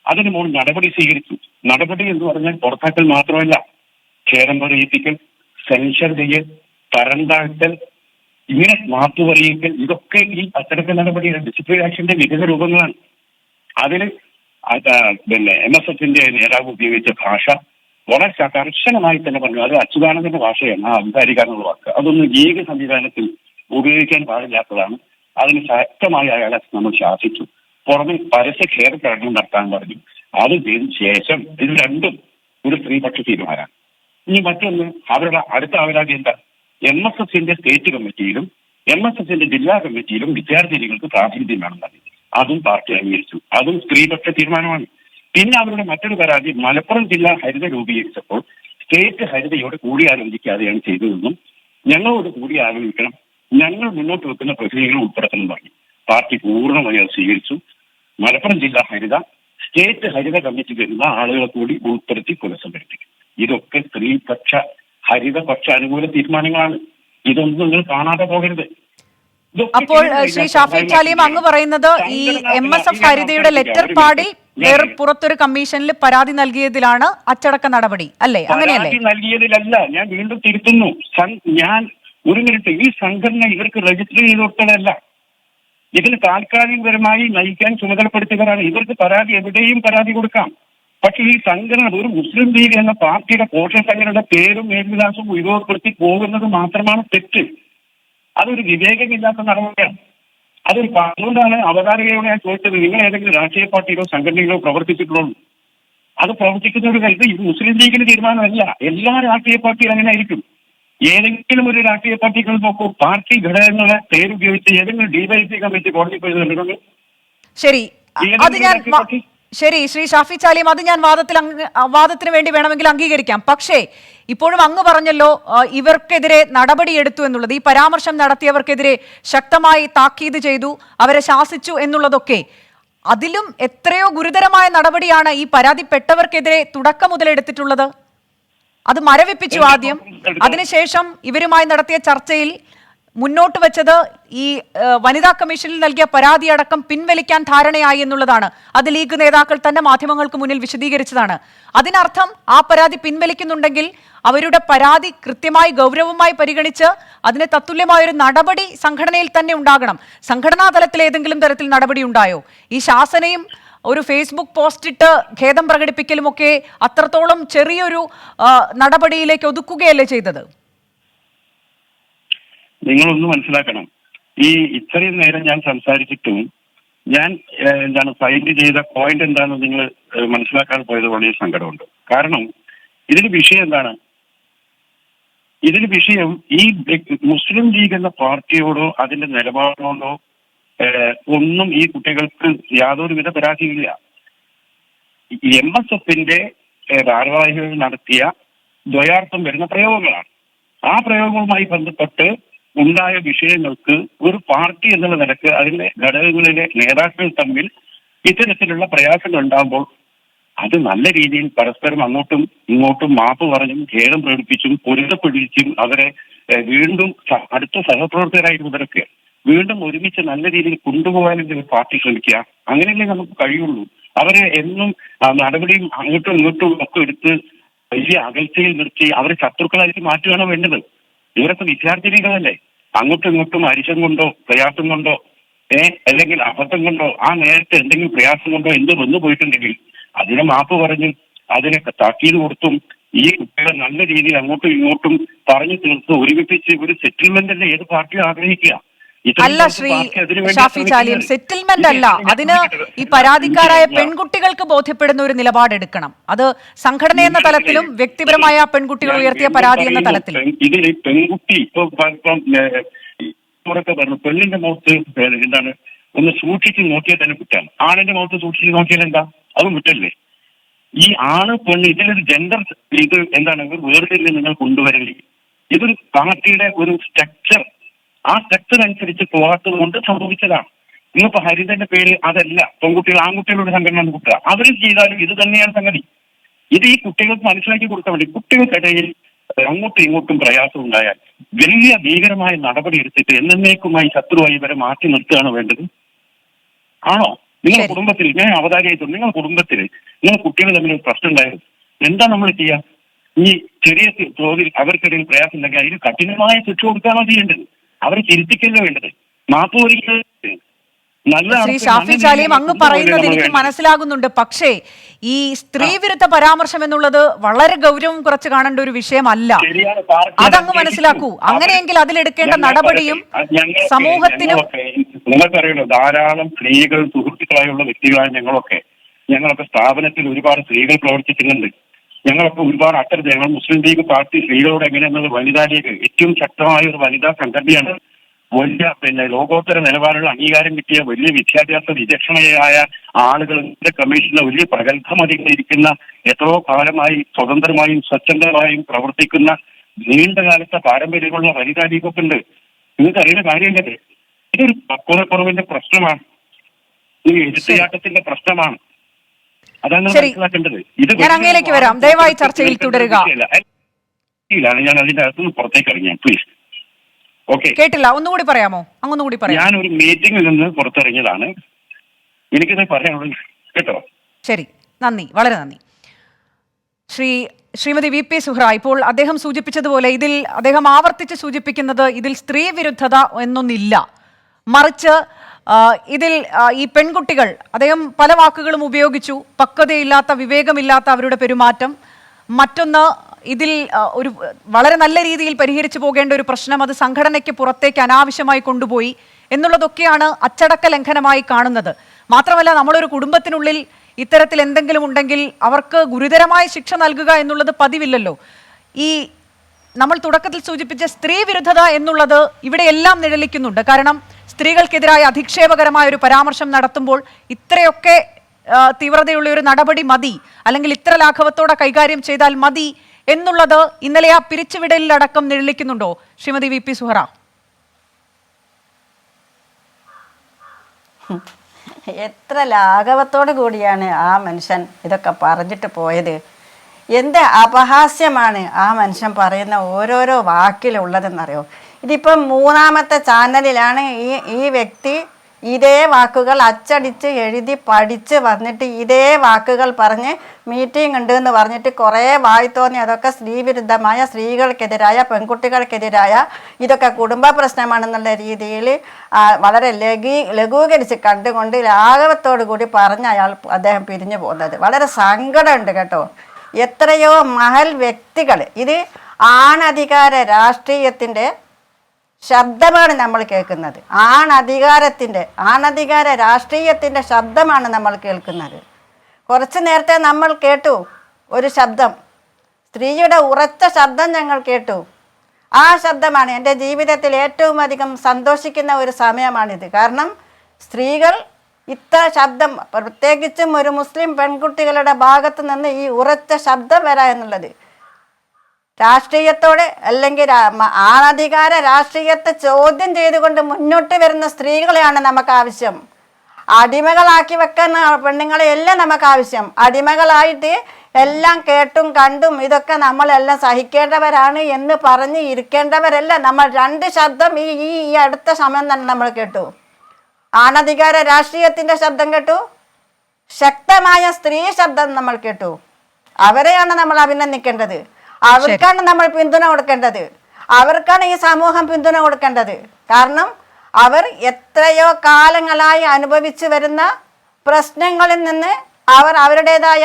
അതിന് മുകളിൽ നടപടി സ്വീകരിച്ചു. നടപടി എന്ന് പറഞ്ഞാൽ പുറത്താക്കൽ മാത്രമല്ല, ഖേദം പറയിപ്പിക്കൽ, സെൻഷർ ചെയ്യൽ, തരം താഴ്ത്തൽ, ഇങ്ങനെ മാപ്പ് പറയിക്കൽ, ഇതൊക്കെ ഈ അച്ചടക്ക നടപടിയുടെ ഡിസിപ്ലിൻ ആക്ഷന്റെ വിവിധ രൂപങ്ങളാണ്. അതിന് NSSന്റെ നേതാവ് ഉപയോഗിച്ച ഭാഷ വളരെ കർശനമായി തന്നെ പറഞ്ഞു. അത് അച്യുതാനന്ദന്റെ ഭാഷയാണ്, ആ അധികാരിക്കാരെന്നുള്ള വാക്ക്. അതൊന്നും ലീഗ് സംവിധാനത്തിൽ ഉപയോഗിക്കാൻ പാടില്ലാത്തതാണ്. അതിന് ശക്തമായി അയാളെ നമ്മൾ ശാസിച്ചു. പുറമെ പരസ്യ ഖേദപ്രകടനം നടത്താൻ പറഞ്ഞു. അത് ചെയ്തതിനു ശേഷം ഇത് രണ്ടും ഒരു സ്ത്രീപക്ഷ തീരുമാനമാണ്. ഇനി മറ്റൊന്ന്, അവരുടെ അടുത്ത അവരാതി എന്താ? NSSന്റെ സ്റ്റേറ്റ് കമ്മിറ്റിയിലും NSSന്റെ ജില്ലാ കമ്മിറ്റിയിലും വിദ്യാർത്ഥിനികൾക്ക് പ്രാതിനിധ്യം വേണമെന്നാണ്. അതും പാർട്ടി അംഗീകരിച്ചു. അതും സ്ത്രീപക്ഷ തീരുമാനമാണ്. പിന്നെ അവരുടെ മറ്റൊരു പരാതി, മലപ്പുറം ജില്ലാ ഹരിത രൂപീകരിച്ചപ്പോൾ സ്റ്റേറ്റ് ഹരിതയോട് കൂടിയാലോചിക്കാതെയാണ് ചെയ്തതെന്നും ഞങ്ങളോട് കൂടിയാലോചിക്കണം, ഞങ്ങൾ മുന്നോട്ട് വെക്കുന്ന പ്രക്രിയകൾ ഉൾപ്പെടുത്തണം പറഞ്ഞു. പാർട്ടി പൂർണ്ണമായി അത് സ്വീകരിച്ചു. മലപ്പുറം ജില്ലാ ഹരിത സ്റ്റേറ്റ് ഹരിത കമ്മിറ്റി വരുന്ന ആളുകളെ കൂടി ഉൾപ്പെടുത്തി പുനഃസംഘടിപ്പിക്കും. ഇതൊക്കെ സ്ത്രീപക്ഷ ഹരിതപക്ഷ അനുകൂല തീരുമാനങ്ങളാണ്. ഇതൊന്നും നിങ്ങൾ കാണാതെ പോകരുത്. അപ്പോൾ ശ്രീ ഷാഫി ചാലിയം, അങ്ങ് പറയുന്നത് ഈ MSF ഹരിതയുടെ ലെറ്റർ പാഡിൽ വേറെ പുറത്തൊരു കമ്മീഷനിൽ പരാതി നൽകിയതിലാണ് അച്ചടക്ക നടപടി, അല്ലേ? അങ്ങനെയല്ലേ? നൽകിയതിലല്ല, ഞാൻ വീണ്ടും തിരുത്തുന്നു. ഞാൻ ഒരു മിനിറ്റ്, ഈ സംഘടന ഇവർക്ക് രജിസ്റ്റർ ചെയ്ത് കൊടുത്തതല്ല. ഇതിന് താൽക്കാലികപരമായി നയിക്കാൻ ചുമതലപ്പെടുത്തിയവരാണ്. ഇവർക്ക് പരാതി എവിടെയും പരാതി കൊടുക്കാം. പക്ഷേ ഈ സംഘടന ഒരു മുസ്ലിം ലീഗ് എന്ന പാർട്ടിയുടെ പോഷക സംഘടനയുടെ പേരും മേൽവിലാസവും ഉപയോഗപ്പെടുത്തി പോകുന്നത് മാത്രമാണ് തെറ്റ്. അതൊരു വിവേകമില്ലാത്ത നടപടിയാണ്. അതുകൊണ്ടാണ് അവതാരകയോട് ഞാൻ ചോദിച്ചത്, നിങ്ങൾ ഏതെങ്കിലും രാഷ്ട്രീയ പാർട്ടിയിലോ സംഘടനയിലോ പ്രവർത്തിച്ചിട്ടുള്ളൂ? അത് പ്രവർത്തിക്കുന്ന ഇത് മുസ്ലിം ലീഗിന് തീരുമാനമല്ല. എല്ലാ രാഷ്ട്രീയ പാർട്ടികളും അങ്ങനെ ആയിരിക്കും. ഏതെങ്കിലും ഒരു രാഷ്ട്രീയ പാർട്ടികൾ നോക്കൂ, പാർട്ടി ഘടകങ്ങളെ പേരുപയോഗിച്ച് ഏതെങ്കിലും ഡിവൈഎസ്പി കമ്മിറ്റി കോടതി പോയി കണ്ടിട്ടുണ്ടോ? ശരി, അത് ഞാൻ ശരി ശ്രീ ഷാഫി ചാലിയം, അത് ഞാൻ വാദത്തിന് വേണ്ടി വേണമെങ്കിൽ അംഗീകരിക്കാം. പക്ഷേ ഇപ്പോഴും അങ്ങ് പറഞ്ഞല്ലോ ഇവർക്കെതിരെ നടപടിയെടുത്തു എന്നുള്ളത്, ഈ പരാമർശം നടത്തിയവർക്കെതിരെ ശക്തമായി താക്കീത് ചെയ്തു, അവരെ ശാസിച്ചു എന്നുള്ളതൊക്കെ. അതിലും എത്രയോ ഗുരുതരമായ നടപടിയാണ് ഈ പരാതിപ്പെട്ടവർക്കെതിരെ തുടക്കം മുതൽ എടുത്തിട്ടുള്ളത്. അത് മരവിപ്പിച്ചു ആദ്യം. അതിനുശേഷം ഇവരുമായി നടത്തിയ ചർച്ചയിൽ മുന്നോട്ട് വെച്ചത് ഈ വനിതാ കമ്മീഷനിൽ നൽകിയ പരാതി അടക്കം പിൻവലിക്കാൻ ധാരണയായി എന്നുള്ളതാണ്. അത് ലീഗ് നേതാക്കൾ തന്നെ മാധ്യമങ്ങൾക്ക് മുന്നിൽ വിശദീകരിച്ചതാണ്. അതിനർത്ഥം ആ പരാതി പിൻവലിക്കുന്നുണ്ടെങ്കിൽ അവരുടെ പരാതി കൃത്യമായി ഗൗരവമായി പരിഗണിച്ച് അതിന് തത്തുല്യമായൊരു നടപടി സംഘടനയിൽ തന്നെ ഉണ്ടാകണം. സംഘടനാ തലത്തിൽ ഏതെങ്കിലും തരത്തിൽ നടപടി ഉണ്ടായോ? ഈ ശാസനയും ഒരു ഫേസ്ബുക്ക് പോസ്റ്റിട്ട് ഖേദം പ്രകടിപ്പിക്കലും ഒക്കെ അത്രത്തോളം ചെറിയൊരു നടപടിയിലേക്ക് ഒതുക്കുകയല്ലേ ചെയ്തത്? നിങ്ങളൊന്ന് മനസ്സിലാക്കണം, ഈ ഇത്രയും നേരം ഞാൻ സംസാരിച്ചിട്ടും ഞാൻ ഫൈൻഡ് ചെയ്ത പോയിന്റ് എന്താണെന്ന് നിങ്ങൾ മനസ്സിലാക്കാൻ പോയത് വളരെ സങ്കടമുണ്ട്. കാരണം ഇതിന് വിഷയം എന്താണ്? ഇതിന് വിഷയം ഈ മുസ്ലിം ലീഗ് എന്ന പാർട്ടിയോടോ അതിന്റെ നിലപാടിനോടോ ഒന്നും ഈ കുട്ടികൾക്ക് യാതൊരുവിധ പരാതിയില്ല. MSFന്റെ ഭാരവാഹികൾ നടത്തിയ ദ്വയാർത്ഥം വരുന്ന പ്രയോഗങ്ങളാണ്. ആ പ്രയോഗങ്ങളുമായി ബന്ധപ്പെട്ട് ഉണ്ടായ വിഷയങ്ങൾക്ക് ഒരു പാർട്ടി എന്നുള്ള നിലക്ക് അതിന്റെ ഘടകങ്ങളിലെ നേതാക്കൾ തമ്മിൽ ഇത്തരത്തിലുള്ള പ്രയാസങ്ങൾ ഉണ്ടാകുമ്പോൾ അത് നല്ല രീതിയിൽ പരസ്പരം അങ്ങോട്ടും ഇങ്ങോട്ടും മാപ്പ് പറഞ്ഞും ഖേദം പ്രകടിപ്പിച്ചും പൊരുത്തപ്പെടിച്ചും അവരെ വീണ്ടും അടുത്ത സഹപ്രവർത്തകരായി മുതലൊക്കെ വീണ്ടും ഒരുമിച്ച് നല്ല രീതിയിൽ കൊണ്ടുപോകാനും പാർട്ടി ശ്രമിക്കുക. അങ്ങനെയല്ലേ നമുക്ക് കഴിയുള്ളൂ. അവരെ എന്നും നടപടിയും അങ്ങോട്ടും ഇങ്ങോട്ടും ഒക്കെ എടുത്ത് വലിയ അകൽച്ചയിൽ നിർത്തി അവരെ ശത്രുക്കളായിട്ട് മാറ്റുകയാണോ വേണ്ടത്? ഇവരൊക്കെ വിദ്യാർത്ഥിനികളല്ലേ? അങ്ങോട്ടും ഇങ്ങോട്ടും അരിശം കൊണ്ടോ പ്രയാസം കൊണ്ടോ അല്ലെങ്കിൽ അബദ്ധം കൊണ്ടോ ആ നേരത്തെ എന്തെങ്കിലും പ്രയാസം കൊണ്ടോ എന്ത് വന്നു പോയിട്ടുണ്ടെങ്കിൽ അതിനെ മാപ്പ് പറഞ്ഞും അതിനെ താക്കീത് കൊടുത്തും ഈ കുട്ടികളെ നല്ല രീതിയിൽ അങ്ങോട്ടും ഇങ്ങോട്ടും പറഞ്ഞു തീർത്ത് ഒരുമിപ്പിച്ച് ഒരു സെറ്റിൽമെന്റ് അല്ലേ ഏത് പാർട്ടിയും ആഗ്രഹിക്കുക? അല്ല ശ്രീ ഷാഫി ചാലിയം, സെറ്റിൽമെന്റ് അല്ല. അതിന് ഈ പരാതിക്കാരായ പെൺകുട്ടികൾക്ക് ബോധ്യപ്പെടുന്ന ഒരു നിലപാടെടുക്കണം. അത് സംഘടന എന്ന തലത്തിലും വ്യക്തിപരമായ പെൺകുട്ടികൾ ഉയർത്തിയ പരാതി എന്ന തലത്തിലും. ഇതിൽ പെൺകുട്ടി ഇപ്പൊ പറഞ്ഞു പെണ്ണിന്റെ മുഖത്ത് ഒന്ന് സൂക്ഷിച്ച് നോക്കിയാൽ തന്നെ കുറ്റാണ്. ആണിന്റെ മുഖത്ത് സൂക്ഷിച്ച് നോക്കിയാൽ എന്താ? അതും കുറ്റല്ലേ? ഈ ആണ് പെണ്ണ് ഇതിലൊരു ജെൻഡർ ഒരു വേർതിരിവ് നിങ്ങൾ കൊണ്ടുവരല്ലേ? ഇതൊരു പാർട്ടിയുടെ ഒരു സ്ട്രക്ചർ, ആ സ്ട്രക്ചർ അനുസരിച്ച് പോകാത്തത് കൊണ്ട് സംഭവിച്ചതാണ്. ഇന്നിപ്പോ ഹരിതന്റെ പേര് അതല്ല, പെൺകുട്ടികൾ ആൺകുട്ടികളുടെ സംഘടന കൂട്ടുക, അവരും ചെയ്താലും ഇത് തന്നെയാണ് സംഗതി. ഇത് ഈ കുട്ടികൾക്ക് മനസ്സിലാക്കി കൊടുക്കാൻ വേണ്ടി കുട്ടികൾക്കിടയിൽ അങ്ങോട്ടും ഇങ്ങോട്ടും പ്രയാസം ഉണ്ടായാൽ വലിയ ഭീകരമായ നടപടി എടുത്തിട്ട് എന്നേക്കുമായി ശത്രുവായി ഇവരെ മാറ്റി നിർത്തുകയാണ് വേണ്ടത്? ആണോ? നിങ്ങളുടെ കുടുംബത്തിൽ, ഞാൻ അവതാരിയായിട്ടുണ്ട്, നിങ്ങളുടെ കുടുംബത്തിൽ നിങ്ങൾ കുട്ടികൾ തമ്മിൽ പ്രശ്നം ഉണ്ടായത് എന്താ നമ്മൾ ചെയ്യുക? ഈ ചെറിയ തോതിൽ അവർക്കിടയിൽ പ്രയാസം ഉണ്ടെങ്കിൽ അതിന് കഠിനമായ ശിക്ഷ കൊടുക്കുകയാണോ ചെയ്യേണ്ടത്? അവരെ തിരുത്തിക്കല്ലോ വേണ്ടത്? മാപ്പ് വരിക. ശ്രീ ഷാഫി ചാലിയം, അങ്ങ് പറയുന്നത് എനിക്ക് മനസ്സിലാകുന്നുണ്ട്. പക്ഷേ ഈ സ്ത്രീ വിരുദ്ധ പരാമർശം എന്നുള്ളത് വളരെ ഗൗരവം കുറച്ച് കാണേണ്ട ഒരു വിഷയമല്ല. അതങ്ങ് മനസ്സിലാക്കൂ. അങ്ങനെയെങ്കിൽ അതിലെടുക്കേണ്ട നടപടിയും സമൂഹത്തിനും. നിങ്ങൾക്കറിയല്ലോ, ധാരാളം സ്ത്രീകൾ സുഹൃത്തുക്കളായുള്ള വ്യക്തികളായ ഞങ്ങളൊക്കെ സ്ഥാപനത്തിൽ ഒരുപാട് സ്ത്രീകൾ പ്രവർത്തിക്കുന്നുണ്ട്. ഞങ്ങളൊക്കെ ഒരുപാട് അത്തരത്തിൽ ഞങ്ങൾ മുസ്ലിം ലീഗ് പാർട്ടി സ്ത്രീകളോട് എങ്ങനെയെന്നത് വനിതാ ലീഗ് ഏറ്റവും ശക്തമായ ഒരു വനിതാ സംഘടനയാണ്. വലിയ ലോകോത്തര നിലവാരമുള്ള അംഗീകാരം കിട്ടിയ വലിയ വിദ്യാഭ്യാസ വിചക്ഷണയായ ആളുകൾ കമ്മീഷനിലെ വലിയ പ്രഗത്ഭമതികളിരിക്കുന്ന എത്രയോ കാലമായി സ്വതന്ത്രമായും സ്വച്ഛന്തമായും പ്രവർത്തിക്കുന്ന നീണ്ടകാലത്തെ പാരമ്പര്യമുള്ള വനിതാ ലീഗൊക്കെ ഉണ്ട്. നിങ്ങൾക്ക് അറിയുന്ന കാര്യമല്ലേ? ഇതൊരു പക്വതക്കുറവിന്റെ പ്രശ്നമാണ്, ഈ എഴുത്തയാട്ടത്തിന്റെ പ്രശ്നമാണ്. അതാണ് മനസ്സിലാക്കേണ്ടത്. ഇത് ഞാൻ അങ്ങയിലേക്ക് വരാം, ദയവായി ചർച്ചയിൽ തുടരുക. ഞാൻ അതിന്റെ അകത്തുനിന്ന് പുറത്തേക്ക് ഇറങ്ങിയാൽ പ്ലീസ്. ഓക്കെ, കേട്ടില്ല, ഒന്നുകൂടി പറയാമോ? അങ്ങൊന്നുകൂടി പറയാം. ഞാൻ ഒരു മീറ്റിംഗിൽ നിന്ന് പുറത്തിറങ്ങിയതാണ്, എനിക്കിത് പറയാനുള്ളത് കേട്ടോ. ശരി, നന്ദി, വളരെ നന്ദി. ശ്രീമതി VP സുഹ്ര, ഇപ്പോൾ അദ്ദേഹം സൂചിപ്പിച്ചതുപോലെ അദ്ദേഹം ആവർത്തിച്ച് സൂചിപ്പിക്കുന്നത് ഇതിൽ സ്ത്രീ വിരുദ്ധത എന്നൊന്നില്ല, മറിച്ച് ഇതിൽ ഈ പെൺകുട്ടികൾ അദ്ദേഹം പല വാക്കുകളും ഉപയോഗിച്ചു. പക്വതയില്ലാത്ത, വിവേകമില്ലാത്ത അവരുടെ പെരുമാറ്റം. മറ്റൊന്ന്, ഇതിൽ ഒരു വളരെ നല്ല രീതിയിൽ പരിഹരിച്ചു പോകേണ്ട ഒരു പ്രശ്നം അത് സംഘടനയ്ക്ക് പുറത്തേക്ക് അനാവശ്യമായി കൊണ്ടുപോയി എന്നുള്ളതൊക്കെയാണ് അച്ചടക്ക ലംഘനമായി കാണുന്നത്. മാത്രമല്ല, നമ്മളൊരു കുടുംബത്തിനുള്ളിൽ ഇത്തരത്തിൽ എന്തെങ്കിലും ഉണ്ടെങ്കിൽ അവർക്ക് ഗുരുതരമായ ശിക്ഷ നൽകുക എന്നുള്ളത് പതിവില്ലല്ലോ. ഈ നമ്മൾ തുടക്കത്തിൽ സൂചിപ്പിച്ച സ്ത്രീ വിരുദ്ധത എന്നുള്ളത് ഇവിടെ എല്ലാം നിഴലിക്കുന്നുണ്ട്. കാരണം സ്ത്രീകൾക്കെതിരായ അധിക്ഷേപകരമായ ഒരു പരാമർശം നടത്തുമ്പോൾ ഇത്രയൊക്കെ തീവ്രതയുള്ള ഒരു നടപടി മതി, അല്ലെങ്കിൽ ഇത്ര ലാഘവത്തോടെ കൈകാര്യം ചെയ്താൽ മതി എന്നുള്ളത് ഇന്നലെ ആ പിരിച്ചുവിടലിലടക്കം നിഴലിക്കുന്നുണ്ടോ ശ്രീമതി വി പി സുഹറ? എത്ര ലാഘവത്തോടു കൂടിയാണ് ആ മനുഷ്യൻ ഇതൊക്കെ പറഞ്ഞിട്ട് പോയത്. എന്ത് അപഹാസ്യമാണ് ആ മനുഷ്യൻ പറയുന്ന ഓരോരോ വാക്കിലുള്ളതെന്നറിയോ. ഇതിപ്പം 3ാമത്തെ ചാനലിലാണ് ഈ വ്യക്തി ഇതേ വാക്കുകൾ അച്ചടിച്ച് എഴുതി പഠിച്ച് വന്നിട്ട് ഇതേ വാക്കുകൾ പറഞ്ഞ് മീറ്റിംഗ് ഉണ്ട് എന്ന് പറഞ്ഞിട്ട് കുറേ വായി തോന്നി അതൊക്കെ സ്ത്രീവിരുദ്ധമായ, സ്ത്രീകൾക്കെതിരായ, പെൺകുട്ടികൾക്കെതിരായ, ഇതൊക്കെ കുടുംബ പ്രശ്നമാണെന്നുള്ള രീതിയിൽ വളരെ ലഘൂകരിച്ച് കണ്ടുകൊണ്ട് ലാഘവത്തോടു കൂടി പറഞ്ഞ അദ്ദേഹം പിരിഞ്ഞു പോകുന്നത് വളരെ സങ്കടമുണ്ട് കേട്ടോ. എത്രയോ മഹൽ വ്യക്തികൾ, ഇത് ആണധികാര രാഷ്ട്രീയത്തിൻ്റെ ശബ്ദമാണ് നമ്മൾ കേൾക്കുന്നത്. ആണധികാര രാഷ്ട്രീയത്തിൻ്റെ ശബ്ദമാണ് നമ്മൾ കേൾക്കുന്നത്. കുറച്ച് നേരത്തെ നമ്മൾ കേട്ടു ഒരു ശബ്ദം, സ്ത്രീയുടെ ഉറച്ച ശബ്ദം ഞങ്ങൾ കേട്ടു. ആ ശബ്ദമാണ് എൻ്റെ ജീവിതത്തിൽ ഏറ്റവും അധികം സന്തോഷിക്കുന്ന ഒരു സമയമാണിത്. കാരണം സ്ത്രീകൾ ഇത്ര ശബ്ദം, പ്രത്യേകിച്ചും ഒരു മുസ്ലിം പെൺകുട്ടികളുടെ ഭാഗത്ത് നിന്ന് ഈ ഉറച്ച ശബ്ദം വരാ എന്നുള്ളത് രാഷ്ട്രീയത്തോടെ അല്ലെങ്കിൽ ആണധികാര രാഷ്ട്രീയത്തെ ചോദ്യം ചെയ്തുകൊണ്ട് മുന്നോട്ട് വരുന്ന സ്ത്രീകളെയാണ് നമുക്ക് ആവശ്യം. അടിമകളാക്കി വെക്കുന്ന പെണ്ണുങ്ങളെ എല്ലാം നമുക്ക് ആവശ്യം. അടിമകളായിട്ട് എല്ലാം കേട്ടും കണ്ടും ഇതൊക്കെ നമ്മളെല്ലാം സഹിക്കേണ്ടവരാണ് എന്ന് പറഞ്ഞ് ഇരിക്കേണ്ടവരല്ല നമ്മൾ. 2 ശബ്ദം ഈ അടുത്ത സമയം തന്നെ നമ്മൾ കേട്ടു. ആണധികാര രാഷ്ട്രീയത്തിൻ്റെ ശബ്ദം കേട്ടു, ശക്തമായ സ്ത്രീ ശബ്ദം നമ്മൾ കേട്ടു. അവരെയാണ് നമ്മൾ അഭിനന്ദിക്കേണ്ടത്, അവർക്കാണ് നമ്മൾ പിന്തുണ കൊടുക്കേണ്ടത്, അവർക്കാണ് ഈ സമൂഹം പിന്തുണ കൊടുക്കേണ്ടത്. കാരണം അവർ എത്രയോ കാലങ്ങളായി അനുഭവിച്ചു വരുന്ന പ്രശ്നങ്ങളിൽ നിന്ന് അവരുടേതായ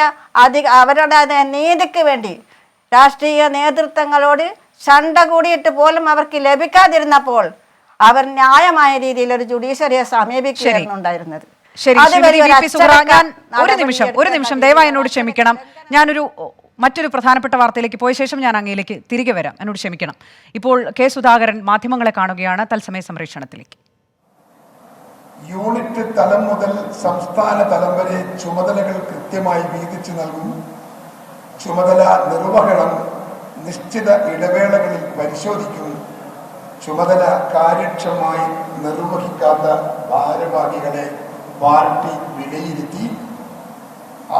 നീതിക്ക് വേണ്ടി രാഷ്ട്രീയ നേതൃത്വങ്ങളോട് ശണ്ട കൂടിയിട്ട് പോലും അവർക്ക് ലഭിക്കാതിരുന്നപ്പോൾ അവർ ന്യായമായ രീതിയിൽ ഒരു ജുഡീഷ്യറിയെ സമീപിക്കുകയാണ് ഉണ്ടായിരുന്നത്. ശരി, ഒരു നിമിഷം ദയവായി എന്നോട് ക്ഷമിക്കണം. മറ്റൊരു പ്രധാനപ്പെട്ട വാർത്തയിലേക്ക് പോയ ശേഷം ഞാൻ അങ്ങയിലേക്ക് തിരികെ വരാം. എന്നോട് ക്ഷമിക്കണം. ഇപ്പോൾ കെ സുധാകരൻ മാധ്യമങ്ങളെ കാണുകയാണ്. തത്സമയ സംപ്രേഷണത്തിലേക്ക്. യൂണിറ്റ് തലം മുതൽ സംസ്ഥാന തലം വരെ ചുമതലകൾ കൃത്യമായി വീതിച്ചു നൽകും. ചുമതല നിർവഹണം നിശ്ചിത ഇടവേളകളിൽ പരിശോധിക്കും. ചുമതല കാര്യക്ഷമമായി നിർവഹിക്കാത്ത ഭാരവാഹികളെ പാർട്ടി വിലയിരുത്തി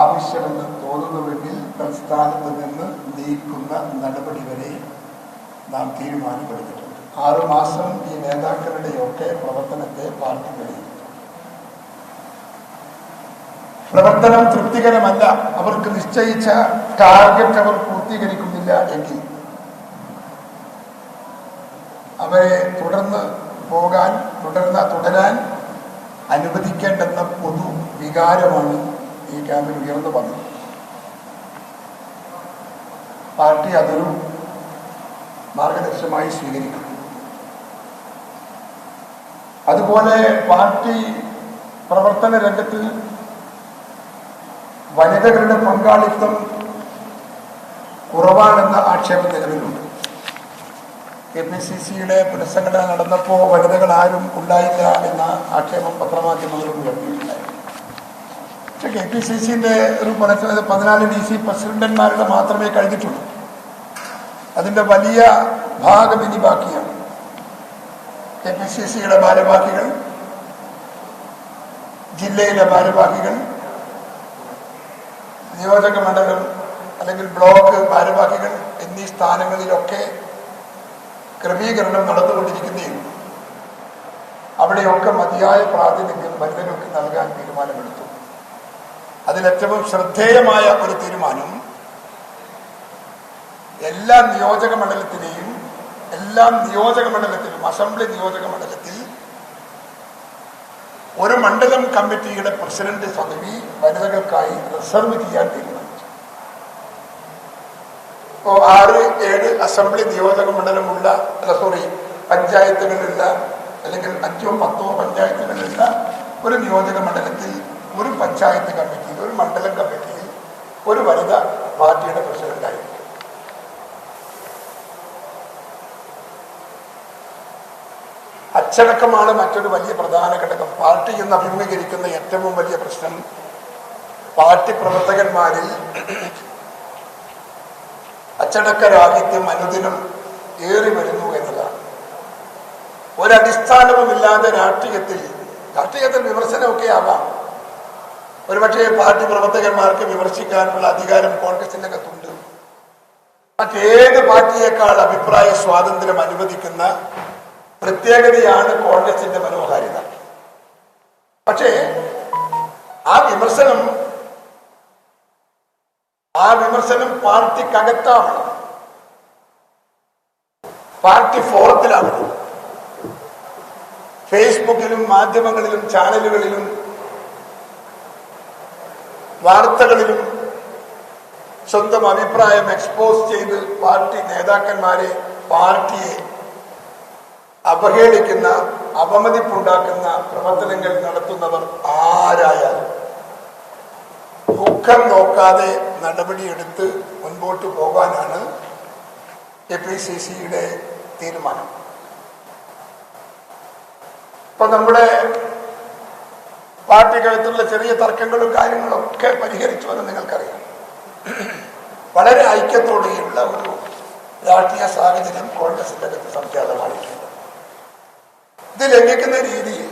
ആവശ്യമെന്ന് തോന്നുന്നുവെങ്കിൽ തൽസ്ഥാനത്ത് നിന്ന് നീക്കുന്ന നടപടി വരെ നാം തീരുമാനമെടുത്തിട്ടുണ്ട്. 6 മാസം ഈ നേതാക്കളുടെയൊക്കെ പ്രവർത്തനത്തെ പാർട്ടി വിലയിരുത്തും. പ്രവർത്തനം തൃപ്തികരമല്ല, അവർക്ക് നിശ്ചയിച്ച ടാർഗറ്റ് അവർ പൂർത്തീകരിക്കുന്നില്ല എങ്കിൽ അവരെ തുടരാൻ അനുവദിക്കേണ്ടെന്ന പൊതു വികാരമാണ് ഈ ക്യാമ്പിൽ ഉയർന്നു വന്നത്. പാർട്ടി അതൊരു മാർഗദർശനമായി സ്വീകരിക്കും. അതുപോലെ പാർട്ടി പ്രവർത്തന രംഗത്ത് വനിതകളുടെ പങ്കാളിത്തം കുറവാണെന്ന ആക്ഷേപം നിലവിലുണ്ട്. KPCCയുടെ പുനഃസംഘടന നടന്നപ്പോൾ വനിതകൾ ആരും ഉണ്ടായില്ല എന്ന ആക്ഷേപം പത്രമാധ്യമങ്ങളും ഉയർത്തിയിട്ടുണ്ടായിരുന്നു. പക്ഷെ KPCCന്റെ ഒരു 14 DC പ്രസിഡന്റന്മാരുടെ മാത്രമേ കഴിഞ്ഞിട്ടുള്ളൂ. അതിൻ്റെ വലിയ ഭാഗം ഇനി ബാക്കിയാണ്. KPCCയുടെ ഭാരവാഹികൾ, ജില്ലയിലെ ഭാരവാഹികൾ, നിയോജക മണ്ഡലം അല്ലെങ്കിൽ ബ്ലോക്ക് ഭാരവാഹികൾ എന്നീ സ്ഥാനങ്ങളിലൊക്കെ ക്രമീകരണം നടന്നുകൊണ്ടിരിക്കുന്നേയുള്ളൂ. അവിടെയൊക്കെ മതിയായ പ്രാതിനിധ്യം വനിതകൾക്ക് നൽകാൻ തീരുമാനമെടുത്തു. അതിലേറ്റവും ശ്രദ്ധേയമായ ഒരു തീരുമാനം എല്ലാ നിയോജക മണ്ഡലത്തിലും അസംബ്ലി നിയോജക മണ്ഡലത്തിൽ ഒരു മണ്ഡലം കമ്മിറ്റിയുടെ പ്രസിഡന്റ് പദവി വനിതകൾക്കായി റിസർവ് ചെയ്യാൻ തീരുമാനിച്ചു. ഇപ്പോൾ 6-7 അസംബ്ലി നിയോജക മണ്ഡലമുള്ള പഞ്ചായത്തുകളുള്ള അല്ലെങ്കിൽ 5-10 പഞ്ചായത്തുകളുള്ള ഒരു നിയോജക മണ്ഡലത്തിൽ ഒരു പഞ്ചായത്ത് കമ്മിറ്റിയിൽ, ഒരു മണ്ഡലം കമ്മിറ്റിയിൽ ഒരു വനിത പാർട്ടിയുടെ പ്രസിഡന്റായിരിക്കും. അച്ചടക്കമാണ് മറ്റൊരു വലിയ പ്രധാന ഘടകം. പാർട്ടി എന്ന് അഭിമുഖീകരിക്കുന്ന ഏറ്റവും വലിയ പ്രശ്നം പാർട്ടി പ്രവർത്തകന്മാരിൽ അച്ചടക്കരാഹിത്യം അനുദിനം ഏറി വരുന്നു എന്നതാണ്. ഒരടിസ്ഥാനവുമില്ലാതെ രാഷ്ട്രീയത്തിൽ വിമർശനമൊക്കെ ആവാം. ഒരുപക്ഷെ പാർട്ടി പ്രവർത്തകന്മാർക്ക് വിമർശിക്കാനുള്ള അധികാരം കോൺഗ്രസിന്റെ അകത്തുണ്ട്. മറ്റേത് പാർട്ടിയേക്കാൾ അഭിപ്രായ സ്വാതന്ത്ര്യം അനുവദിക്കുന്ന പ്രത്യേകതയാണ് കോൺഗ്രസിന്റെ മനോഹാരിത. പക്ഷേ ആ വിമർശനം പാർട്ടിക്കകത്താവണം, പാർട്ടി ഫോറത്തിലാവണം. ഫേസ്ബുക്കിലും മാധ്യമങ്ങളിലും ചാനലുകളിലും വാർത്തകളിലും സ്വന്തം അഭിപ്രായം എക്സ്പോസ് ചെയ്ത് പാർട്ടി നേതാക്കന്മാരെ, പാർട്ടിയെ അവഹേളിക്കുന്ന, അപമതിപ്പുണ്ടാക്കുന്ന പ്രവർത്തനങ്ങൾ നടത്തുന്നവർ ആരായാലും മുഖം നോക്കാതെ നടപടിയെടുത്ത് മുൻപോട്ട് പോകാനാണ് KPCCയുടെ തീരുമാനം. ഇപ്പൊ നമ്മുടെ പാർട്ടിക്കകത്തുള്ള ചെറിയ തർക്കങ്ങളും കാര്യങ്ങളും ഒക്കെ പരിഹരിച്ചു എന്ന് നിങ്ങൾക്കറിയാം. വളരെ ഐക്യത്തോടെയുള്ള ഒരു രാഷ്ട്രീയ സാഹചര്യം കോൺഗ്രസിന്റെ അകത്ത് സംജാതമായിട്ടുണ്ട്. ഇത് ലംഘിക്കുന്ന രീതിയിൽ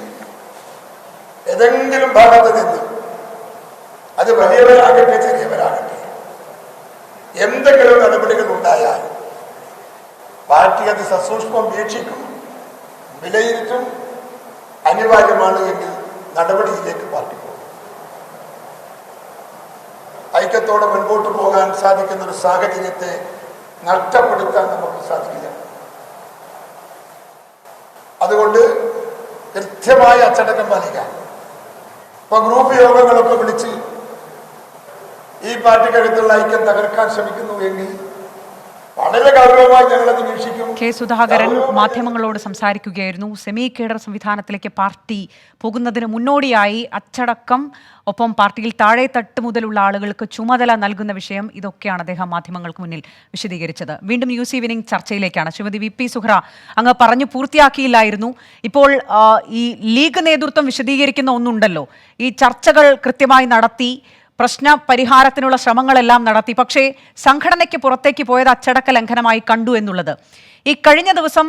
ഏതെങ്കിലും ഭാഗത്ത് നിന്ന്, അത് വലിയവരാകട്ടെ ചെറിയവരാകട്ടെ, എന്തെങ്കിലും നടപടികൾ ഉണ്ടായാൽ പാർട്ടി അത് സസൂക്ഷ്മം വീക്ഷിക്കും, വിലയിരുത്തും. അനിവാര്യമാണ് എങ്കിൽ നടപടിയിലേക്ക് പാർട്ടി പോകും. ഐക്യത്തോടെ മുൻപോട്ട് പോകാൻ സാധിക്കുന്ന ഒരു സാഹചര്യത്തെ നഷ്ടപ്പെടുത്താൻ നമുക്ക് സാധിക്കില്ല. അതുകൊണ്ട് കൃത്യമായ അച്ചടക്കം പാലിക്കാൻ. ഇപ്പൊ ഗ്രൂപ്പ് യോഗങ്ങളൊക്കെ വിളിച്ച് ഈ പാർട്ടിക്കകത്തുള്ള ഐക്യം തകർക്കാൻ ശ്രമിക്കുന്നു എങ്കിൽ വളരെ ഗൗരവമായി ഞങ്ങളത് വീക്ഷിക്കും. കെ സുധാകരൻ മാധ്യമങ്ങളോട് സംസാരിക്കുകയായിരുന്നു. സെമി കേഡർ സംവിധാനത്തിലേക്ക് പാർട്ടി പോകുന്നതിന് മുന്നോടിയായി അച്ചടക്കം, ഒപ്പം പാർട്ടിയിൽ താഴെ തട്ട് മുതലുള്ള ആളുകൾക്ക് ചുമതല നൽകുന്ന വിഷയം, ഇതൊക്കെയാണ് അദ്ദേഹം മാധ്യമങ്ങൾക്ക് മുന്നിൽ വിശദീകരിച്ചത്. വീണ്ടും ന്യൂസ് ഈവനിംഗ് ചർച്ചയിലേക്കാണ്. ശ്രീമതി VP സുഹ്ര, അങ്ങ് പറഞ്ഞു പൂർത്തിയാക്കിയില്ലായിരുന്നു. ഇപ്പോൾ ഈ ലീഗ് നേതൃത്വം വിശദീകരിക്കുന്ന ഒന്നുണ്ടല്ലോ, ഈ ചർച്ചകൾ കൃത്യമായി നടത്തി, പ്രശ്ന പരിഹാരത്തിനുള്ള ശ്രമങ്ങളെല്ലാം നടത്തി, പക്ഷേ സംഘടനയ്ക്ക് പുറത്തേക്ക് പോയത് അച്ചടക്ക ലംഘനമായി കണ്ടു എന്നുള്ളത്. ഈ കഴിഞ്ഞ ദിവസം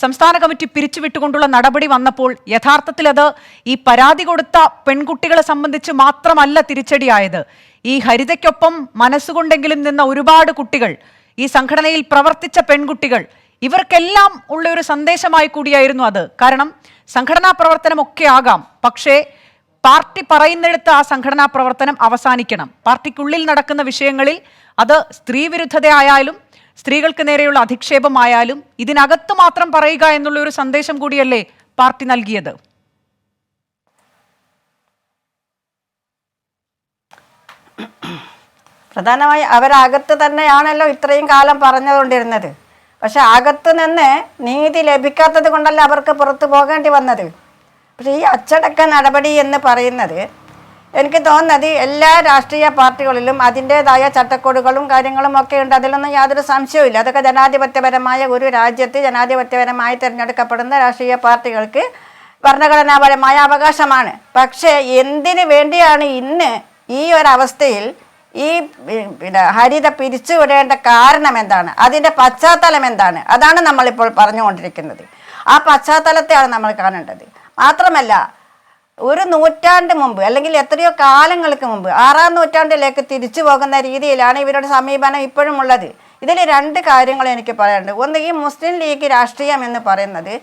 സംസ്ഥാന കമ്മിറ്റി പിരിച്ചുവിട്ടുകൊണ്ടുള്ള നടപടി വന്നപ്പോൾ യഥാർത്ഥത്തിൽ അത് ഈ പരാതി കൊടുത്ത പെൺകുട്ടികളെ സംബന്ധിച്ച് മാത്രമല്ല തിരിച്ചടിയായത്. ഈ ഹരിതയ്ക്കൊപ്പം മനസ്സുകൊണ്ടെങ്കിലും നിന്ന ഒരുപാട് കുട്ടികൾ, ഈ സംഘടനയിൽ പ്രവർത്തിച്ച പെൺകുട്ടികൾ, ഇവർക്കെല്ലാം ഉള്ള ഒരു സന്ദേശമായി കൂടിയായിരുന്നു അത്. കാരണം സംഘടനാ പ്രവർത്തനമൊക്കെ ആകാം, പക്ഷേ പാർട്ടി പറയുന്നിടത്ത് ആ സംഘടനാ പ്രവർത്തനം അവസാനിക്കണം. പാർട്ടിക്കുള്ളിൽ നടക്കുന്ന വിഷയങ്ങളിൽ അത് സ്ത്രീവിരുദ്ധതയായാലും സ്ത്രീകൾക്ക് നേരെയുള്ള അധിക്ഷേപമായാലും ഇതിനകത്ത് മാത്രം പറയുക എന്നുള്ള ഒരു സന്ദേശം കൂടിയല്ലേ പാർട്ടി നൽകിയത്? പ്രധാനമായി അവരകത്ത് തന്നെയാണല്ലോ ഇത്രയും കാലം പറഞ്ഞുകൊണ്ടിരുന്നത്. പക്ഷെ അകത്ത് നിന്ന് നീതി ലഭിക്കാത്തത് കൊണ്ടല്ല അവർക്ക് പുറത്തു പോകേണ്ടി വന്നത്. പക്ഷേ ഈ അച്ചടക്ക നടപടി എന്ന് പറയുന്നത് എനിക്ക് തോന്നുന്നത് എല്ലാ രാഷ്ട്രീയ പാർട്ടികളിലും അതിൻ്റേതായ ചട്ടക്കൂടുകളും കാര്യങ്ങളും ഒക്കെ ഉണ്ട്. അതിലൊന്നും യാതൊരു സംശയവുമില്ല. അതൊക്കെ ജനാധിപത്യപരമായ ഒരു രാജ്യത്ത് ജനാധിപത്യപരമായി തിരഞ്ഞെടുക്കപ്പെടുന്ന രാഷ്ട്രീയ പാർട്ടികൾക്ക് ഭരണഘടനാപരമായ അവകാശമാണ്. പക്ഷേ എന്തിനു വേണ്ടിയാണ് ഇന്ന് ഈ ഒരവസ്ഥയിൽ ഈ ഹരിത പിരിച്ചുവിടേണ്ട കാരണം എന്താണ്, അതിൻ്റെ പശ്ചാത്തലം എന്താണ്, അതാണ് നമ്മളിപ്പോൾ പറഞ്ഞുകൊണ്ടിരിക്കുന്നത്. ആ പശ്ചാത്തലത്തെയാണ് നമ്മൾ കാണേണ്ടത്. മാത്രമല്ല, ഒരു നൂറ്റാണ്ട് മുമ്പ് അല്ലെങ്കിൽ എത്രയോ കാലങ്ങൾക്ക് മുമ്പ് 6-ാം നൂറ്റാണ്ടിലേക്ക് തിരിച്ചു പോകുന്ന രീതിയിലാണ് ഇവരുടെ സമീപനം ഇപ്പോഴും ഉള്ളത്. ഇതിൽ 2 കാര്യങ്ങൾ എനിക്ക് പറയാനുണ്ട്. ഒന്ന്, ഈ മുസ്ലിം ലീഗ് രാഷ്ട്രീയം എന്ന് പറയുന്നത്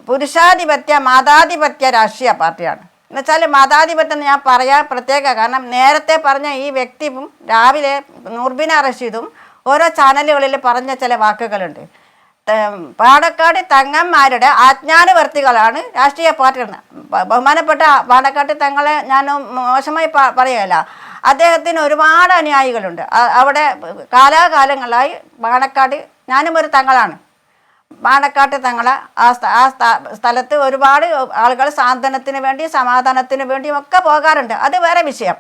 പുരുഷാധിപത്യ മതാധിപത്യ രാഷ്ട്രീയ പാർട്ടിയാണ്. എന്നുവെച്ചാൽ മതാധിപത്യം ഞാൻ പറയാൻ പ്രത്യേക കാരണം, നേരത്തെ പറഞ്ഞ ഈ വ്യക്തിയും രാവിലെ നൂർബിന റഷീദും ഓരോ ചാനലുകളിൽ പറഞ്ഞ ചില വാക്കുകളുണ്ട്. പാണക്കാട് തങ്ങന്മാരുടെ ആജ്ഞാനുവർത്തികളാണ് രാഷ്ട്രീയ പാർട്ടികൾ. ബഹുമാനപ്പെട്ട പാണക്കാട്ട് തങ്ങളെ ഞാൻ മോശമായി പറയുകയല്ല, അദ്ദേഹത്തിന് ഒരുപാട് അനുയായികളുണ്ട്. അവിടെ കാലാകാലങ്ങളായി പാണക്കാട്, ഞാനും ഒരു തങ്ങളാണ്, പാണക്കാട്ട് തങ്ങളെ ആ സ്ഥലത്ത് ഒരുപാട് ആളുകൾ സാന്ത്വനത്തിന് വേണ്ടി സമാധാനത്തിന് വേണ്ടിയും ഒക്കെ പോകാറുണ്ട്. അത് വേറെ വിഷയം.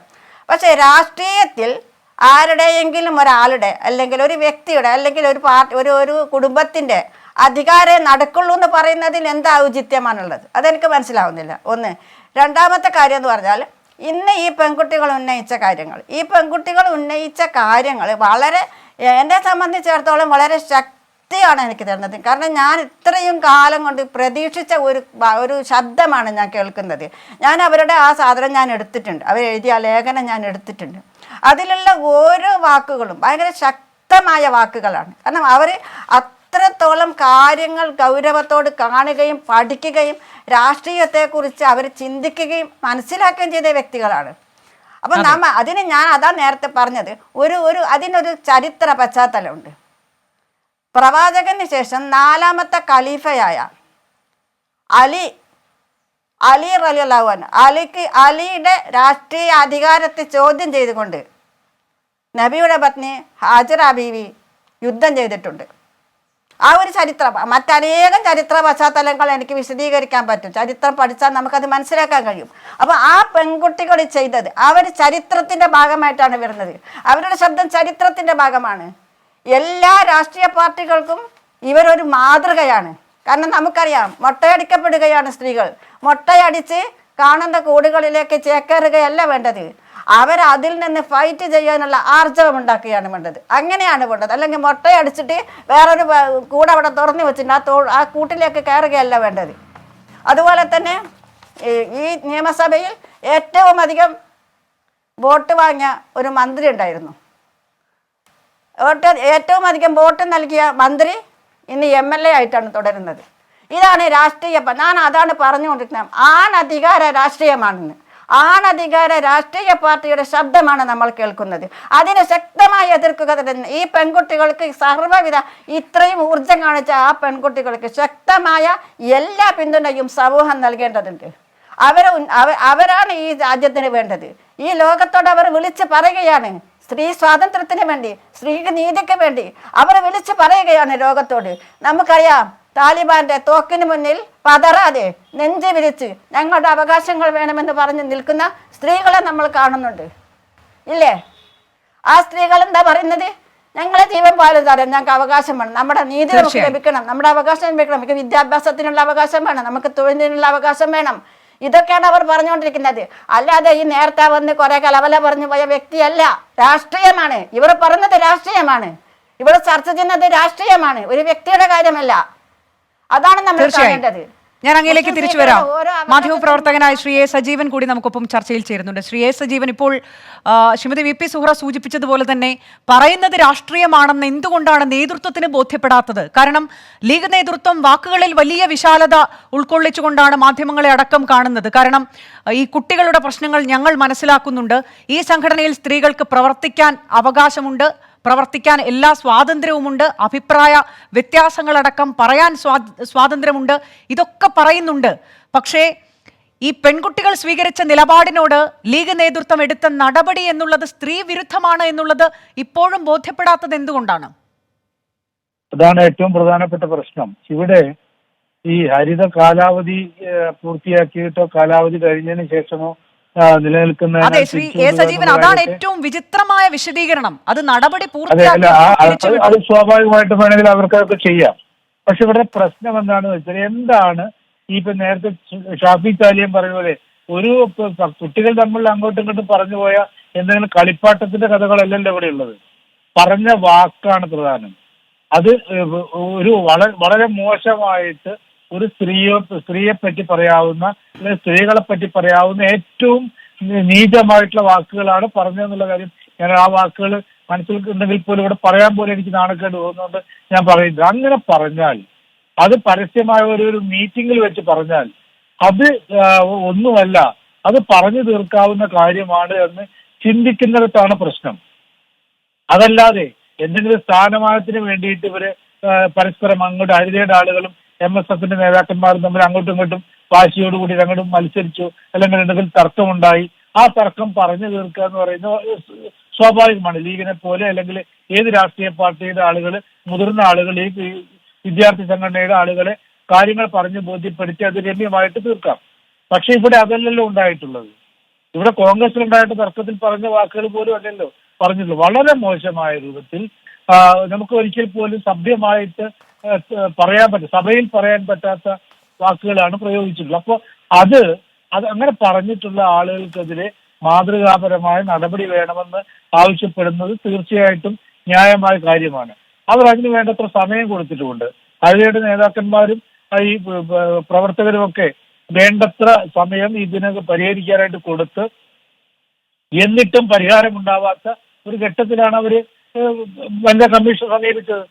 പക്ഷേ രാഷ്ട്രീയത്തിൽ ആരുടെയെങ്കിലും ഒരാളുടെ അല്ലെങ്കിൽ ഒരു വ്യക്തിയുടെ അല്ലെങ്കിൽ ഒരു പാർട്ടി ഒരു കുടുംബത്തിൻ്റെ അധികാരം നടക്കുള്ളൂ എന്ന് പറയുന്നതിൽ എന്താ ഔചിത്യമാണുള്ളത്? അതെനിക്ക് മനസ്സിലാവുന്നില്ല. ഒന്ന്. രണ്ടാമത്തെ കാര്യം എന്ന് പറഞ്ഞാൽ, ഇന്ന് ഈ പെൺകുട്ടികൾ ഉന്നയിച്ച കാര്യങ്ങൾ വളരെ, എന്നെ സംബന്ധിച്ചിടത്തോളം വളരെ ശക്തിയാണ് എനിക്ക് തരുന്നത്. കാരണം ഞാൻ ഇത്രയും കാലം കൊണ്ട് പ്രതീക്ഷിച്ച ഒരു ശബ്ദമാണ് ഞാൻ കേൾക്കുന്നത്. ഞാൻ അവരുടെ ആ സാധനം ഞാൻ എടുത്തിട്ടുണ്ട്, അവരെഴുതിയ ലേഖനം ഞാൻ എടുത്തിട്ടുണ്ട്. അതിലുള്ള ഓരോ വാക്കുകളും ഭയങ്കര ശക്തമായ വാക്കുകളാണ്. കാരണം അവർ അത്രത്തോളം കാര്യങ്ങൾ ഗൗരവത്തോട് കാണുകയും പഠിക്കുകയും രാഷ്ട്രീയത്തെക്കുറിച്ച് അവർ ചിന്തിക്കുകയും മനസ്സിലാക്കുകയും ചെയ്ത വ്യക്തികളാണ്. അപ്പം അതാണ് നേരത്തെ പറഞ്ഞത്, അതിനൊരു ചരിത്ര പശ്ചാത്തലമുണ്ട്. പ്രവാചകന് ശേഷം 4ാമത്തെ ഖലീഫയായ അലി റളിയല്ലാഹു അൻഹു, അലിയുടെ രാഷ്ട്രീയ അധികാരത്തെ ചോദ്യം ചെയ്തുകൊണ്ട് നബിയുടെ പത്നി ഹാജറ ബീവി യുദ്ധം ചെയ്തിട്ടുണ്ട്. ആ ഒരു മറ്റനേകം ചരിത്ര പശ്ചാത്തലങ്ങൾ എനിക്ക് വിശദീകരിക്കാൻ പറ്റും. ചരിത്രം പഠിച്ചാൽ നമുക്കത് മനസ്സിലാക്കാൻ കഴിയും. അപ്പോൾ ആ പെൺകുട്ടികൾ ചെയ്തത് അവർ ചരിത്രത്തിൻ്റെ ഭാഗമായിട്ടാണ് വരുന്നത്. അവരുടെ ശബ്ദം ചരിത്രത്തിൻ്റെ ഭാഗമാണ്. എല്ലാ രാഷ്ട്രീയ പാർട്ടികൾക്കും ഇവരൊരു മാതൃകയാണ്. കാരണം നമുക്കറിയാം, മൊട്ടയടിക്കപ്പെടുകയാണ് സ്ത്രീകൾ. മൊട്ടയടിച്ച് കാണുന്ന കൂടുകളിലേക്ക് ചേക്കേറുകയല്ല വേണ്ടത്, അവരതിൽ നിന്ന് ഫൈറ്റ് ചെയ്യാനുള്ള ആർജവം ഉണ്ടാക്കുകയാണ് വേണ്ടത്. അങ്ങനെയാണ് വേണ്ടത്. അല്ലെങ്കിൽ മൊട്ടയടിച്ചിട്ട് വേറൊരു കൂടെ അവിടെ തുറന്നു വെച്ചിട്ട് ആ കൂട്ടിലേക്ക് കയറുകയല്ല വേണ്ടത്. അതുപോലെ തന്നെ ഈ നിയമസഭയിൽ ഏറ്റവും അധികം വോട്ട് വാങ്ങിയ ഒരു മന്ത്രി ഉണ്ടായിരുന്നു. ഏറ്റവും അധികം വോട്ട് നൽകിയ മന്ത്രി ഇന്ന് MLA ആയിട്ടാണ് തുടരുന്നത്. ഇതാണ് ഞാൻ അതാണ് പറഞ്ഞുകൊണ്ടിരിക്കുന്നത്. ആണധികാര രാഷ്ട്രീയമാണെന്ന്. ആണധികാര രാഷ്ട്രീയ പാർട്ടിയുടെ ശബ്ദമാണ് നമ്മൾ കേൾക്കുന്നത്. അതിനെ ശക്തമായി എതിർക്കുക തന്നെ. ഈ പെൺകുട്ടികൾക്ക് സർവ്വവിധ ഇത്രയും ഊർജം കാണിച്ച ആ പെൺകുട്ടികൾക്ക് ശക്തമായ എല്ലാ പിന്തുണയും സമൂഹം നൽകേണ്ടതുണ്ട്. അവരാണ് ഈ രാജ്യത്തിന് വേണ്ടത്. ഈ ലോകത്തോട് അവർ വിളിച്ച് പറയുകയാണ്, സ്ത്രീ സ്വാതന്ത്ര്യത്തിന് വേണ്ടി, സ്ത്രീക്ക് നീതിക്ക് വേണ്ടി അവർ വിളിച്ച് പറയുകയാണ് ലോകത്തോട്. നമുക്കറിയാം, താലിബാന്റെ തോക്കിന് മുന്നിൽ പതറാതെ നെഞ്ച് വിരിച്ച് ഞങ്ങളുടെ അവകാശങ്ങൾ വേണമെന്ന് പറഞ്ഞ് നിൽക്കുന്ന സ്ത്രീകളെ നമ്മൾ കാണുന്നുണ്ട്, ഇല്ലേ? ആ സ്ത്രീകൾ എന്താ പറയുന്നത്? ഞങ്ങളെ ജീവൻ പാലും തരാം, ഞങ്ങൾക്ക് അവകാശം വേണം, നമ്മുടെ നീതി നമുക്ക് ലഭിക്കണം, നമ്മുടെ അവകാശം ലഭിക്കണം, നമുക്ക് വിദ്യാഭ്യാസത്തിനുള്ള അവകാശം വേണം, നമുക്ക് തൊഴിലിനുള്ള അവകാശം വേണം. ഇതൊക്കെയാണ് അവർ പറഞ്ഞുകൊണ്ടിരിക്കുന്നത്. അല്ലാതെ ഈ നേരത്തെ വന്ന് കുറെ കലവല പറഞ്ഞു പോയ വ്യക്തിയല്ല. രാഷ്ട്രീയമാണ് ഇവർ പറഞ്ഞത്, രാഷ്ട്രീയമാണ് ഇവർ ചർച്ച ചെയ്യുന്നത്, രാഷ്ട്രീയമാണ്, ഒരു വ്യക്തിയുടെ കാര്യമല്ല. അതാണ് നമ്മൾ കാണേണ്ടത്. ഞാൻ അങ്ങയിലേക്ക് തിരിച്ചു വരാം. മാധ്യമപ്രവർത്തകനായ ശ്രീ എ സജീവൻ കൂടി നമുക്കൊപ്പം ചർച്ചയിൽ ചേരുന്നുണ്ട്. ശ്രീ എ സജീവൻ, ഇപ്പോൾ ശ്രീമതി VP സുഹ്റ സൂചിപ്പിച്ചതുപോലെ തന്നെ പറയുന്നത് രാഷ്ട്രീയമാണെന്ന് എന്തുകൊണ്ടാണ് നേതൃത്വത്തിന് ബോധ്യപ്പെടാത്തത്? കാരണം ലീഗ് നേതൃത്വം വാക്കുകളിൽ വലിയ വിശാലത ഉൾക്കൊള്ളിച്ചുകൊണ്ടാണ് മാധ്യമങ്ങളെ അടക്കം കാണുന്നത്. കാരണം ഈ കുട്ടികളുടെ പ്രശ്നങ്ങൾ ഞങ്ങൾ മനസ്സിലാക്കുന്നുണ്ട്, ഈ സംഘടനയിൽ സ്ത്രീകൾക്ക് പ്രവർത്തിക്കാൻ അവകാശമുണ്ട്, പ്രവർത്തിക്കാൻ എല്ലാ സ്വാതന്ത്ര്യവുമുണ്ട്, അഭിപ്രായ വ്യത്യാസങ്ങളടക്കം പറയാൻ സ്വാതന്ത്ര്യമുണ്ട്, ഇതൊക്കെ പറയുന്നുണ്ട്. പക്ഷേ ഈ പെൺകുട്ടികൾ സ്വീകരിച്ച നിലപാടിനോട് ലീഗ് നേതൃത്വം എടുത്ത നടപടി എന്നുള്ളത് സ്ത്രീ വിരുദ്ധമാണ് എന്നുള്ളത് ഇപ്പോഴും ബോധ്യപ്പെടാത്തത് എന്തുകൊണ്ടാണ്? അതാണ് ഏറ്റവും പ്രധാനപ്പെട്ട പ്രശ്നം. ഇവിടെ ഈ ഹരിത കാലാവധി പൂർത്തിയാക്കിയിട്ടോ കാലാവധി കഴിഞ്ഞതിന് ശേഷമോ നിലനിൽക്കുന്ന അതെ ശ്രീ എ സജീവൻ, അതാണ് ഏറ്റവും വിചിത്രമായ വിശദീകരണം. അത് നടപടി അത് സ്വാഭാവികമായിട്ടും വേണമെങ്കിൽ അവർക്കൊക്കെ ചെയ്യാം. പക്ഷെ ഇവിടെ പ്രശ്നം എന്താണെന്ന് വെച്ചാൽ, എന്താണ് ഈ ഇപ്പൊ നേരത്തെ ഷാഫി ചാലിയം പറഞ്ഞ പോലെ ഒരു കുട്ടികൾ തമ്മിൽ അങ്ങോട്ടും ഇങ്ങോട്ടും പറഞ്ഞു പോയ എന്തെങ്കിലും കളിപ്പാട്ടത്തിന്റെ കഥകളല്ലല്ലോ ഇവിടെ ഉള്ളത്. പറഞ്ഞ വാക്കാണ് പ്രധാനം. അത് ഒരു വളരെ മോശമായിട്ട് ഒരു സ്ത്രീയെ പറ്റി പറയാവുന്ന, അല്ലെങ്കിൽ സ്ത്രീകളെ പറ്റി പറയാവുന്ന ഏറ്റവും നീചമായിട്ടുള്ള വാക്കുകളാണ് പറഞ്ഞതെന്നുള്ള കാര്യം ഞാൻ ആ വാക്കുകൾ മനസ്സിൽ ഉണ്ടെങ്കിൽ പോലും ഇവിടെ പറയാൻ പോലും എനിക്ക് നാണക്കേട് തോന്നുന്നുണ്ട്. ഞാൻ പറയുന്നത് അങ്ങനെ പറഞ്ഞാൽ, അത് പരസ്യമായ ഒരു മീറ്റിംഗിൽ വെച്ച് പറഞ്ഞാൽ അത് ഒന്നുമല്ല, അത് പറഞ്ഞു തീർക്കാവുന്ന കാര്യമാണ് എന്ന് ചിന്തിക്കുന്നിടത്താണ് പ്രശ്നം. അതല്ലാതെ എന്തെങ്കിലും സ്ഥാനമാനത്തിന് വേണ്ടിയിട്ട് ഇവര് പരസ്പരം അങ്ങോട്ട് ഹരിതയുടെ ആളുകളും MSFന്റെ നേതാക്കന്മാരും തമ്മിൽ അങ്ങോട്ടും ഇങ്ങോട്ടും വാശിയോടുകൂടി അങ്ങോട്ടും മത്സരിച്ചു, അല്ലെങ്കിൽ എന്തെങ്കിലും തർക്കമുണ്ടായി. ആ തർക്കം പറഞ്ഞു തീർക്കുക എന്ന് പറയുന്നത് സ്വാഭാവികമാണ്. ലീഗിനെ പോലെ അല്ലെങ്കിൽ ഏത് രാഷ്ട്രീയ പാർട്ടിയുടെ ആളുകൾ, മുതിർന്ന ആളുകൾ, ഈ വിദ്യാർത്ഥി സംഘടനയുടെ ആളുകളെ കാര്യങ്ങൾ പറഞ്ഞ് ബോധ്യപ്പെടുത്തി അത് രമ്യമായിട്ട് തീർക്കാം. പക്ഷെ ഇവിടെ അതല്ലല്ലോ ഉണ്ടായിട്ടുള്ളത്. ഇവിടെ കോൺഗ്രസിലുണ്ടായിട്ട് തർക്കത്തിൽ പറഞ്ഞ വാക്കുകൾ പോലും അല്ലല്ലോ പറഞ്ഞിട്ടുള്ളൂ. വളരെ മോശമായ രൂപത്തിൽ നമുക്ക് ഒരിക്കൽ പോലും സഭ്യമായിട്ട് പറയാൻ പറ്റും, സഭയിൽ പറയാൻ പറ്റാത്ത വാക്കുകളാണ് പ്രയോഗിച്ചിട്ടുള്ളത്. അപ്പോൾ അത് അങ്ങനെ പറഞ്ഞിട്ടുള്ള ആളുകൾക്കെതിരെ മാതൃകാപരമായ നടപടി വേണമെന്ന് ആവശ്യപ്പെടുന്നത് തീർച്ചയായിട്ടും ന്യായമായ കാര്യമാണ്. അവർ അതിന് വേണ്ടത്ര സമയം കൊടുത്തിട്ടുമുണ്ട്. ഹരിതയുടെ നേതാക്കന്മാരും ഈ പ്രവർത്തകരുമൊക്കെ വേണ്ടത്ര സമയം ഇതിനെ പരിഹരിക്കാനായിട്ട് കൊടുത്ത്, എന്നിട്ടും പരിഹാരമുണ്ടാവാത്ത ഒരു ഘട്ടത്തിലാണ് അവര് വനിതാ കമ്മീഷൻ സമീപിച്ചത്.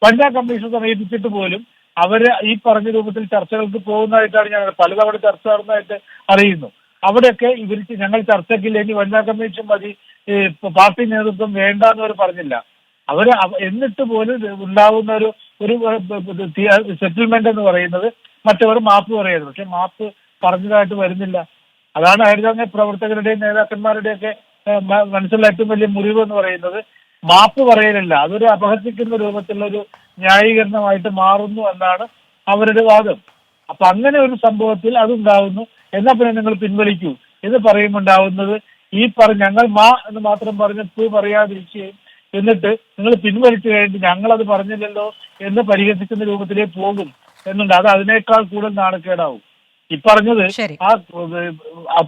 വനിതാ കമ്മീഷൻ സമീപിച്ചിട്ട് പോലും അവര് ഈ പറഞ്ഞ രൂപത്തിൽ ചർച്ചകൾക്ക് പോകുന്നതായിട്ടാണ് ഞാൻ പലതവണ ചർച്ച നടന്നതായിട്ട് അറിയുന്നു. അവിടെയൊക്കെ ഇവർ ഞങ്ങൾ ചർച്ചയ്ക്കില്ല, ഇനി വനിതാ കമ്മീഷൻ മതി, പാർട്ടി നേതൃത്വം വേണ്ട എന്നവർ പറഞ്ഞില്ല. അവര് എന്നിട്ട് പോലും ഉണ്ടാവുന്ന ഒരു സെറ്റിൽമെന്റ് എന്ന് പറയുന്നത് മറ്റവർ മാപ്പ് പറയുന്നത്. പക്ഷെ മാപ്പ് പറഞ്ഞതായിട്ട് വരുന്നില്ല. അതാണ് ഹരിത പ്രവർത്തകരുടെയും നേതാക്കന്മാരുടെയൊക്കെ മനസ്സിലുള്ള ഏറ്റവും വലിയ മുറിവ് എന്ന് പറയുന്നത്. മാപ്പ് പറയലില്ല, അതൊരു അപഹസിക്കുന്ന രൂപത്തിലുള്ള ഒരു ന്യായീകരണമായിട്ട് മാറുന്നു എന്നാണ് അവരുടെ വാദം. അപ്പൊ അങ്ങനെ ഒരു സംഭവത്തിൽ അതുണ്ടാവുന്നു. എന്നാ പിന്നെ നിങ്ങൾ പിൻവലിക്കൂ എന്ന് പറയുമുണ്ടാവുന്നത് ഞങ്ങൾ എന്ന് മാത്രം പറഞ്ഞ് പൂ പറയാതിരിക്കുകയും എന്നിട്ട് നിങ്ങൾ പിൻവലിച്ചു കഴിഞ്ഞിട്ട് ഞങ്ങളത് പറഞ്ഞില്ലല്ലോ എന്ന് പരിഹസിക്കുന്ന രൂപത്തിലേ പോകും എന്നുണ്ട്. അത് അതിനേക്കാൾ കൂടുതൽ നാണക്കേടാവും. ഈ പറഞ്ഞത്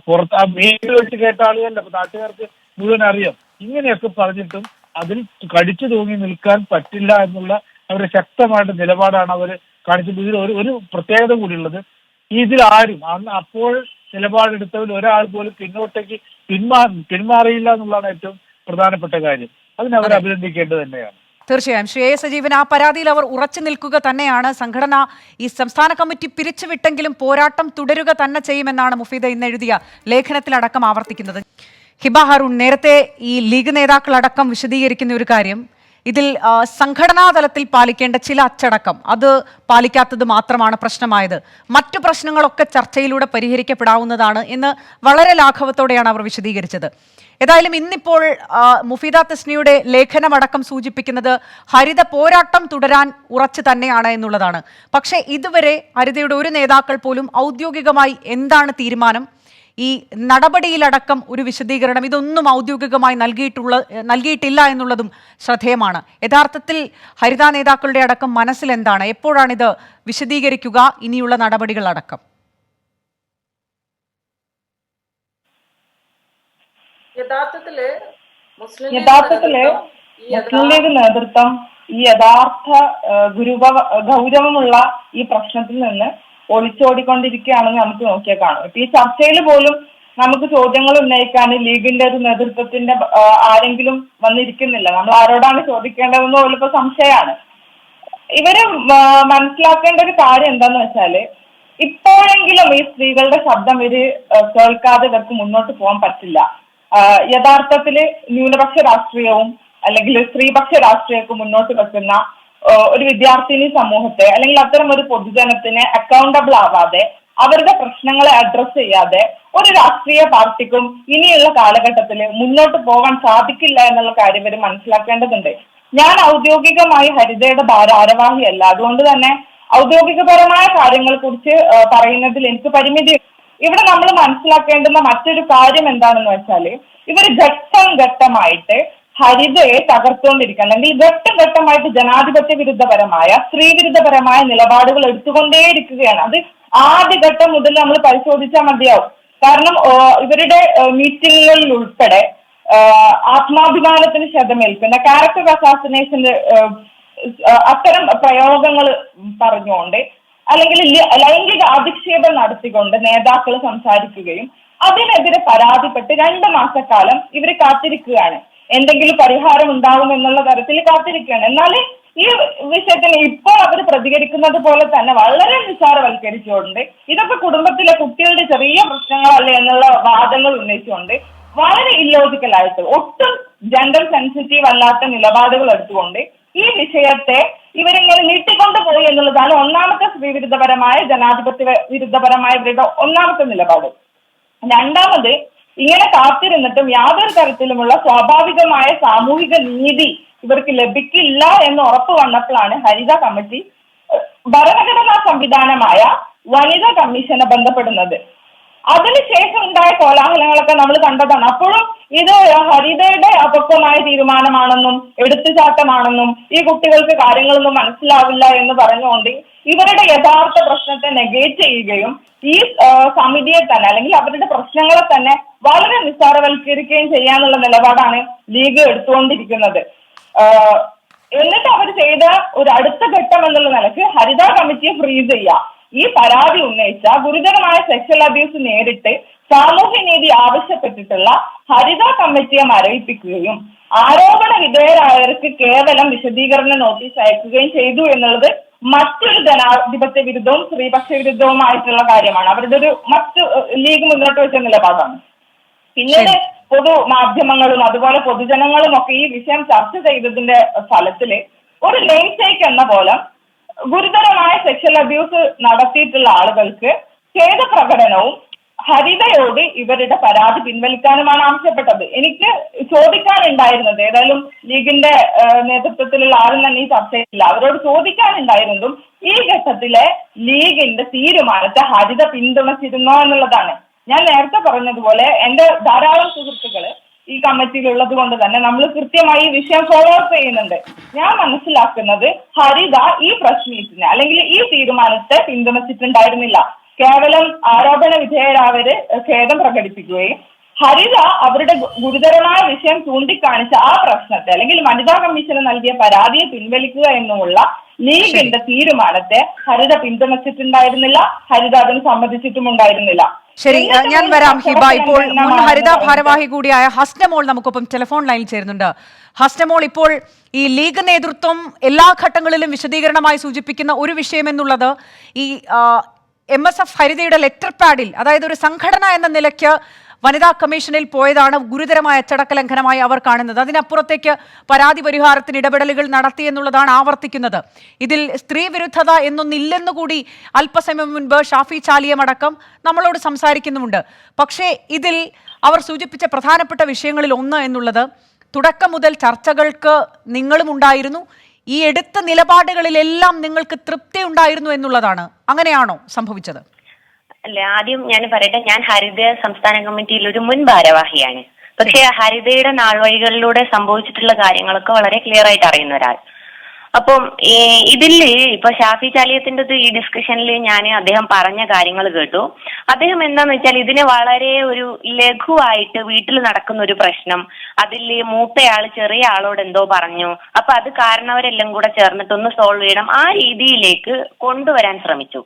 പുറത്ത് മീഡിയ വെച്ച് കേട്ട ആളുകളല്ല, അപ്പൊ നാട്ടുകാർക്ക് മുഴുവൻ അറിയാം. ഇങ്ങനെയൊക്കെ പറഞ്ഞിട്ടും അതിൽ കടിച്ചു തൂങ്ങി നിൽക്കാൻ പറ്റില്ല എന്നുള്ള അവരുടെ ശക്തമായിട്ട് നിലപാടാണ് അവർ കാണിച്ചത്. ഇതിൽ ഒരു പ്രത്യേകത കൂടിയുള്ളത്, ഇതിൽ ആരും അപ്പോൾ നിലപാടെടുത്തവർ ഒരാൾ പോലും പിന്നോട്ടേക്ക് പിന്മാറിയില്ല എന്നുള്ളതാണ് ഏറ്റവും പ്രധാനപ്പെട്ട കാര്യം. അതിനെ അവർ അഭിനന്ദിക്കേണ്ടത് തന്നെയാണ്. തീർച്ചയായും ശ്രീ എ സജീവൻ, ആ പരാതിയിൽ അവർ ഉറച്ചു നിൽക്കുക തന്നെയാണ്. സംഘടന ഈ സംസ്ഥാന കമ്മിറ്റി പിരിച്ചുവിട്ടെങ്കിലും പോരാട്ടം തുടരുക തന്നെ ചെയ്യുമെന്നാണ് മുഫീദ ഇന്ന് എഴുതിയ ലേഖനത്തിലടക്കം ആവർത്തിക്കുന്നത്. ഹിബ ഹാറൂൺ, നേരത്തെ ഈ ലീഗ് നേതാക്കളടക്കം വിശദീകരിക്കുന്ന ഒരു കാര്യം, ഇതിൽ സംഘടനാ തലത്തിൽ പാലിക്കേണ്ട ചില അച്ചടക്കം അത് പാലിക്കാത്തത് മാത്രമാണ് പ്രശ്നമായത്, മറ്റു പ്രശ്നങ്ങളൊക്കെ ചർച്ചയിലൂടെ പരിഹരിക്കപ്പെടാവുന്നതാണ് എന്ന് വളരെ ലാഘവത്തോടെയാണ് അവർ വിശദീകരിച്ചത്. ഏതായാലും ഇന്നിപ്പോൾ മുഫീദ തസ്നിയുടെ ലേഖനമടക്കം സൂചിപ്പിക്കുന്നത് ഹരിത പോരാട്ടം തുടരാൻ ഉറച്ചു തന്നെയാണ് എന്നുള്ളതാണ്. പക്ഷേ ഇതുവരെ ഹരിതയുടെ ഒരു നേതാക്കൾ പോലും ഔദ്യോഗികമായി എന്താണ് തീരുമാനം, ഈ നടപടിയിലടക്കം ഒരു വിശദീകരണം ഇതൊന്നും ഔദ്യോഗികമായി നൽകിയിട്ടില്ല എന്നുള്ളതും ശ്രദ്ധേയമാണ്. യഥാർത്ഥത്തിൽ ഹരിത നേതാക്കളുടെ അടക്കം മനസ്സിൽ എന്താണ്, എപ്പോഴാണിത് വിശദീകരിക്കുക, ഇനിയുള്ള നടപടികളടക്കം? യഥാർത്ഥത്തില് മുസ്ലിം ലീഗ് നേതൃത്വം ഈ യഥാർത്ഥ ഗൗരവമുള്ള ഈ പ്രശ്നത്തിൽ നിന്ന് ഒളിച്ചോടിക്കൊണ്ടിരിക്കുകയാണെന്ന് നമുക്ക് നോക്കിയാൽ കാണും. ഇപ്പൊ ഈ ചർച്ചയിൽ പോലും നമുക്ക് ചോദ്യങ്ങൾ ഉന്നയിക്കാൻ ലീഗിന്റെ ഒരു നേതൃത്വത്തിന്റെ ആരെങ്കിലും വന്നിരിക്കുന്നില്ല. നമ്മൾ ആരോടാണ് ചോദിക്കേണ്ടതെന്ന് പോലും ഇപ്പൊ സംശയമാണ്. ഇവര് മനസ്സിലാക്കേണ്ട ഒരു കാര്യം എന്താന്ന് വെച്ചാല്, ഇപ്പോഴെങ്കിലും ഈ സ്ത്രീകളുടെ ശബ്ദം ഇവര് കേൾക്കാതെ ഇവർക്ക് മുന്നോട്ട് പോകാൻ പറ്റില്ല. യഥാർത്ഥത്തില് ന്യൂനപക്ഷ രാഷ്ട്രീയവും അല്ലെങ്കിൽ സ്ത്രീപക്ഷ രാഷ്ട്രീയവും മുന്നോട്ട് വെക്കുന്ന ഒരു വിദ്യാർത്ഥിനി സമൂഹത്തെ അല്ലെങ്കിൽ അത്തരം ഒരു പൊതുജനത്തിന് അക്കൗണ്ടബിൾ ആവാതെ അവരുടെ പ്രശ്നങ്ങളെ അഡ്രസ് ചെയ്യാതെ ഒരു രാഷ്ട്രീയ പാർട്ടിക്കും ഇനിയുള്ള കാലഘട്ടത്തിൽ മുന്നോട്ട് പോകാൻ സാധിക്കില്ല എന്നുള്ള കാര്യം ഇവർ മനസ്സിലാക്കേണ്ടതുണ്ട്. ഞാൻ ഔദ്യോഗികമായി ഹരിതയുടെ ഭാരവാഹിയല്ല, അതുകൊണ്ട് തന്നെ ഔദ്യോഗികപരമായ കാര്യങ്ങളെ കുറിച്ച് പറയുന്നതിൽ എനിക്ക് പരിമിതി. ഇവിടെ നമ്മൾ മനസ്സിലാക്കേണ്ടുന്ന മറ്റൊരു കാര്യം എന്താണെന്ന് വെച്ചാൽ, ഇവർ ഘട്ടം ഘട്ടമായിട്ട് ഹരിതയെ തകർത്തുകൊണ്ടിരിക്കുക, അല്ലെങ്കിൽ ഘട്ടം ഘട്ടമായിട്ട് ജനാധിപത്യ വിരുദ്ധപരമായ സ്ത്രീ വിരുദ്ധപരമായ നിലപാടുകൾ എടുത്തുകൊണ്ടേയിരിക്കുകയാണ്. അത് ആദ്യഘട്ടം മുതൽ നമ്മൾ പരിശോധിച്ചാൽ മതിയാവും. കാരണം ഇവരുടെ മീറ്റിങ്ങുകളിൽ ഉൾപ്പെടെ ആത്മാഭിമാനത്തിന് ക്ഷതമേൽക്കുന്ന ക്യാരക്ടർ അസാസിനേഷന്റെ അത്തരം പ്രയോഗങ്ങൾ പറഞ്ഞുകൊണ്ട് അല്ലെങ്കിൽ ലൈംഗിക അധിക്ഷേപം നടത്തിക്കൊണ്ട് നേതാക്കൾ സംസാരിക്കുകയും അതിനെതിരെ പരാതിപ്പെട്ട് 2 മാസക്കാലം ഇവർ കാത്തിരിക്കുകയാണ്. എന്തെങ്കിലും പരിഹാരം ഉണ്ടാകും എന്നുള്ള തരത്തിൽ കാത്തിരിക്കുകയാണ്. എന്നാൽ ഈ വിഷയത്തിന് ഇപ്പോൾ അവർ പ്രതികരിക്കുന്നത് പോലെ തന്നെ വളരെ നിസ്സാരവൽക്കരിച്ചുകൊണ്ട് ഇതൊക്കെ കുടുംബത്തിലെ കുട്ടികളുടെ ചെറിയ പ്രശ്നങ്ങളല്ലേ എന്നുള്ള വാദങ്ങൾ ഉന്നയിച്ചുകൊണ്ട് വളരെ ഇല്ലോജിക്കലായിട്ട് ഒട്ടും ജെൻഡർ സെൻസിറ്റീവ് അല്ലാത്ത നിലപാടുകൾ എടുത്തുകൊണ്ട് ഈ വിഷയത്തെ ഇവരിങ്ങനെ നീട്ടിക്കൊണ്ടുപോയി എന്നുള്ളതാണ് ഒന്നാമത്തെ സ്ത്രീവിരുദ്ധപരമായ ജനാധിപത്യ വിരുദ്ധപരമായ ഇവരുടെ ഒന്നാമത്തെ നിലപാട്. രണ്ടാമത്, ഇങ്ങനെ കാത്തിരുന്നിട്ടും യാതൊരു തരത്തിലുമുള്ള സ്വാഭാവികമായ സാമൂഹിക നീതി ഇവർക്ക് ലഭിക്കില്ല എന്ന് ഉറപ്പ് വന്നപ്പോഴാണ് ഹരിത കമ്മിറ്റി ഭരണഘടനാ സംവിധാനമായ വനിതാ കമ്മീഷനെ ബന്ധപ്പെടുന്നത്. അതിനുശേഷം ഉണ്ടായ കോലാഹലങ്ങളൊക്കെ നമ്മൾ കണ്ടതാണ്. അപ്പോഴും ഇത് ഹരിതയുടെ അപക്വമായ തീരുമാനമാണെന്നും എടുത്തുചാട്ടമാണെന്നും ഈ കുട്ടികൾക്ക് കാര്യങ്ങളൊന്നും മനസ്സിലാവില്ല എന്ന് പറഞ്ഞുകൊണ്ട് ഇവരുടെ യഥാർത്ഥ പ്രശ്നത്തെ നെഗേറ്റ് ചെയ്യുകയും ഈ സമിതിയെ തന്നെ അല്ലെങ്കിൽ അവരുടെ പ്രശ്നങ്ങളെ തന്നെ വളരെ നിസ്സാരവൽക്കരിക്കുകയും ചെയ്യാനുള്ള നിലപാടാണ് ലീഗ് എടുത്തുകൊണ്ടിരിക്കുന്നത്. എന്നിട്ട് അവർ ചെയ്ത ഒരു അടുത്ത ഘട്ടം എന്നുള്ള നിലയ്ക്ക് ഹരിത കമ്മിറ്റിയെ ഫ്രീസ് ചെയ്യുക. ഈ പരാതി ഉന്നയിച്ച ഗുരുതരമായ സെക്ഷൽ അബ്യൂസ് നേരിട്ട് സാമൂഹ്യനീതി ആവശ്യപ്പെട്ടിട്ടുള്ള ഹരിത കമ്മിറ്റിയെ മരവിപ്പിക്കുകയും ആരോപണ വിധേയരായവർക്ക് കേവലം വിശദീകരണ നോട്ടീസ് അയക്കുകയും ചെയ്തു എന്നുള്ളത് മറ്റൊരു ജനാധിപത്യ വിരുദ്ധവും സ്ത്രീപക്ഷ വിരുദ്ധവുമായിട്ടുള്ള കാര്യമാണ്. അവരുടെ ഒരു ലീഗ് മുന്നോട്ട് വെച്ച നിലപാടാണ്. പിന്നീട് പൊതുമാധ്യമങ്ങളും അതുപോലെ പൊതുജനങ്ങളും ഒക്കെ ഈ വിഷയം ചർച്ച ചെയ്തതിന്റെ ഫലത്തില് ഒരു നെയിം ടേക്ക് എന്ന പോലെ ഗുരുതരമായ സെക്ഷൽ അബ്യൂസ് നടത്തിയിട്ടുള്ള ആളുകൾക്ക് ഖേദപ്രകടനവും ഹരിതയോട് ഇവരുടെ പരാതി പിൻവലിക്കാനുമാണ് ആവശ്യപ്പെട്ടത്. എനിക്ക് ചോദിക്കാനുണ്ടായിരുന്നത്, ഏതായാലും ലീഗിന്റെ നേതൃത്വത്തിലുള്ള ആരും തന്നെ ഈ ചർച്ചയില്ല, അവരോട് ചോദിക്കാനുണ്ടായിരുന്നതും ഈ ഘട്ടത്തിലെ ലീഗിന്റെ തീരുമാനത്തെ ഹരിത പിന്തുണച്ചിരുന്നോ എന്നുള്ളതാണ്. ഞാൻ നേരത്തെ പറഞ്ഞതുപോലെ എന്റെ ധാരാളം സുഹൃത്തുക്കള് ഈ കമ്മിറ്റിയിൽ ഉള്ളത് കൊണ്ട് തന്നെ നമ്മൾ കൃത്യമായി ഈ വിഷയം ഫോളോ അപ്പ് ചെയ്യുന്നുണ്ട്. ഞാൻ മനസ്സിലാക്കുന്നത് ഹരിത ഈ പ്രസ് മീറ്റിനെ അല്ലെങ്കിൽ ഈ തീരുമാനത്തെ പിന്തുണച്ചിട്ടുണ്ടായിരുന്നില്ല. കേവലം ആരോപണ വിധേയരായവര് ഖേദം പ്രകടിപ്പിക്കുകയും ഹരിത അവരുടെ ഗുരുതരമായ വിഷയം ചൂണ്ടിക്കാണിച്ച ആ പ്രശ്നത്തെ അല്ലെങ്കിൽ വനിതാ കമ്മീഷന് നൽകിയ പരാതിയെ പിൻവലിക്കുക എന്നുമുള്ള ലീഗിന്റെ തീരുമാനത്തെ ഹരിത പിന്തുണച്ചിട്ടുണ്ടായിരുന്നില്ല. ഹരിത അതിന് സമ്മതിച്ചിട്ടുമുണ്ടായിരുന്നില്ല. ശരി, ഞാൻ വരാം ഹിബ. ഇപ്പോൾ മുൻ ഹരിത ഭാരവാഹി കൂടിയായ ഹസ്നമോൾ നമുക്കൊപ്പം ടെലിഫോൺ ലൈനിൽ ചേരുന്നുണ്ട്. ഹസ്നമോൾ, ഇപ്പോൾ ഈ ലീഗ് നേതൃത്വം എല്ലാ ഘട്ടങ്ങളിലും വിശദീകരണമായി സൂചിപ്പിക്കുന്ന ഒരു വിഷയം എന്നുള്ളത് ഈ MSF ഹരിതയുടെ ലെറ്റർ പാഡിൽ, അതായത് ഒരു സംഘടന എന്ന നിലയ്ക്ക് വനിതാ കമ്മീഷനിൽ പോയതാണ് ഗുരുതരമായ അച്ചടക്ക ലംഘനമായി അവർ കാണുന്നത്. അതിനപ്പുറത്തേക്ക് പരാതി പരിഹാരത്തിന് ഇടപെടലുകൾ നടത്തിയെന്നുള്ളതാണ് ആവർത്തിക്കുന്നത്. ഇതിൽ സ്ത്രീ വിരുദ്ധത എന്നൊന്നില്ലെന്നുകൂടി അല്പസമയം മുൻപ് ഷാഫി ചാലിയം അടക്കം നമ്മളോട് സംസാരിക്കുന്നുമുണ്ട്. പക്ഷേ ഇതിൽ അവർ സൂചിപ്പിച്ച പ്രധാനപ്പെട്ട വിഷയങ്ങളിൽ ഒന്ന് എന്നുള്ളത്, തുടക്കം മുതൽ ചർച്ചകൾക്ക് നിങ്ങളും ഉണ്ടായിരുന്നു, ഈ എടുത്ത നിലപാടുകളിലെല്ലാം നിങ്ങൾക്ക് തൃപ്തി ഉണ്ടായിരുന്നു എന്നുള്ളതാണ്. അങ്ങനെയാണോ സംഭവിച്ചത്? അല്ല, ആദ്യം ഞാൻ പറയട്ടെ, ഞാൻ ഹരിത സംസ്ഥാന കമ്മിറ്റിയിൽ ഒരു മുൻ ഭാരവാഹിയാണ്. പക്ഷെ ഹരിതയുടെ നാൾവഴികളിലൂടെ സംഭവിച്ചിട്ടുള്ള കാര്യങ്ങളൊക്കെ വളരെ ക്ലിയർ ആയിട്ട് അറിയുന്ന ഒരാൾ. അപ്പം ഇതില് ഇപ്പൊ ഷാഫി ചാലിയത്തിന്റെ ഈ ഡിസ്കഷനിൽ ഞാൻ അദ്ദേഹം പറഞ്ഞ കാര്യങ്ങൾ കേട്ടു. അദ്ദേഹം എന്താന്ന് വെച്ചാൽ ഇതിനെ വളരെ ഒരു ലഘുവായിട്ട് വീട്ടിൽ നടക്കുന്ന ഒരു പ്രശ്നം, അതിൽ മൂത്തയാള് ചെറിയ ആളോട് എന്തോ പറഞ്ഞു, അപ്പൊ അത് കാരണവരെല്ലാം കൂടെ ചേർന്നിട്ടൊന്ന് സോൾവ് ചെയ്യണം, ആ രീതിയിലേക്ക് കൊണ്ടുവരാൻ ശ്രമിച്ചു.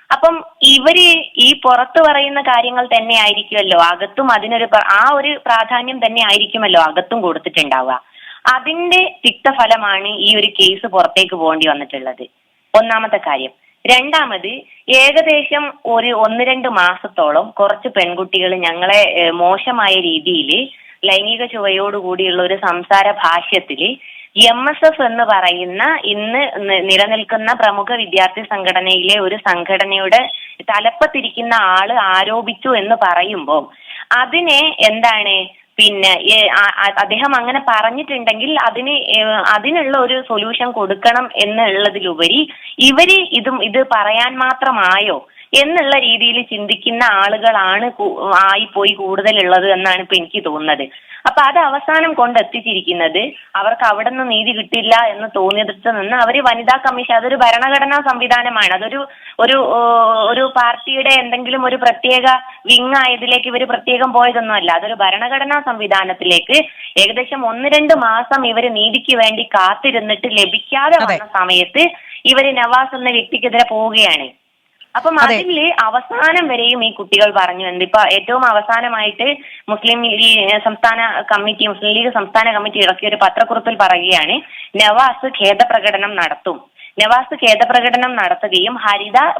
അപ്പം ഇവര് ഈ പുറത്ത് പറയുന്ന കാര്യങ്ങൾ തന്നെ ആയിരിക്കുമല്ലോ അകത്തും ആ ഒരു പ്രാധാന്യം തന്നെ ആയിരിക്കുമല്ലോ അകത്തും കൊടുത്തിട്ടുണ്ടാവുക. അതിന്റെ തിക്തഫലമാണ് ഈ ഒരു കേസ് പുറത്തേക്ക് പോകേണ്ടി വന്നിട്ടുള്ളത്. ഒന്നാമത്തെ കാര്യം. രണ്ടാമത്, ഏകദേശം ഒരു 1-2 മാസത്തോളം കുറച്ച് പെൺകുട്ടികൾ ഞങ്ങളെ മോശമായ രീതിയിൽ ലൈംഗിക ചുവയോടുകൂടിയുള്ള ഒരു സംസാര ഭാഷ്യത്തില് MSF എന്ന് പറയുന്ന ഇന്ന് നിലനിൽക്കുന്ന പ്രമുഖ വിദ്യാർത്ഥി സംഘടനയിലെ ഒരു സംഘടനയുടെ തലപ്പത്തിരിക്കുന്ന ആള് ആരോപിച്ചു എന്ന് പറയുമ്പോൾ അതിനെ എന്താണ് പിന്നെ അദ്ദേഹം അങ്ങനെ പറഞ്ഞിട്ടുണ്ടെങ്കിൽ അതിനുള്ള ഒരു സൊല്യൂഷൻ കൊടുക്കണം എന്നുള്ളതിലുപരി ഇത് പറയാൻ മാത്രമായോ എന്നുള്ള രീതിയിൽ ചിന്തിക്കുന്ന ആളുകളാണ് ആയിപ്പോയി കൂടുതലുള്ളത് എന്നാണ് ഇപ്പൊ എനിക്ക് തോന്നുന്നത്. അപ്പൊ അത് അവസാനം കൊണ്ടെത്തിച്ചിരിക്കുന്നത് അവർക്ക് അവിടെ നിന്ന് നീതി കിട്ടില്ല എന്ന് തോന്നിയതിട്ട് നിന്ന് അവര് വനിതാ കമ്മീഷൻ, അതൊരു ഭരണഘടനാ സംവിധാനമാണ്, അതൊരു ഒരു പാർട്ടിയുടെ എന്തെങ്കിലും ഒരു പ്രത്യേക വിങ് ആയതിലേക്ക് ഇവര് പ്രത്യേകം പോയതൊന്നുമല്ല, അതൊരു ഭരണഘടനാ സംവിധാനത്തിലേക്ക് ഏകദേശം 1-2 മാസം ഇവര് നീതിക്ക് വേണ്ടി കാത്തിരുന്നിട്ട് ലഭിക്കാതെ വന്ന സമയത്ത് ഇവര് നവാസ് എന്ന വ്യക്തിക്കെതിരെ പോവുകയാണ്. അപ്പം അതില് അവസാനം വരെയും ഈ കുട്ടികൾ പറഞ്ഞു ഇപ്പൊ ഏറ്റവും അവസാനമായിട്ട് മുസ്ലിം ലീഗ് സംസ്ഥാന കമ്മിറ്റി ഇറക്കിയ ഒരു പത്രക്കുറിപ്പിൽ പറയുകയാണ്, നവാസ് ഖേദപ്രകടനം നടത്തും. നവാസ് ഖേദപ്രകടനം നടത്തുകയും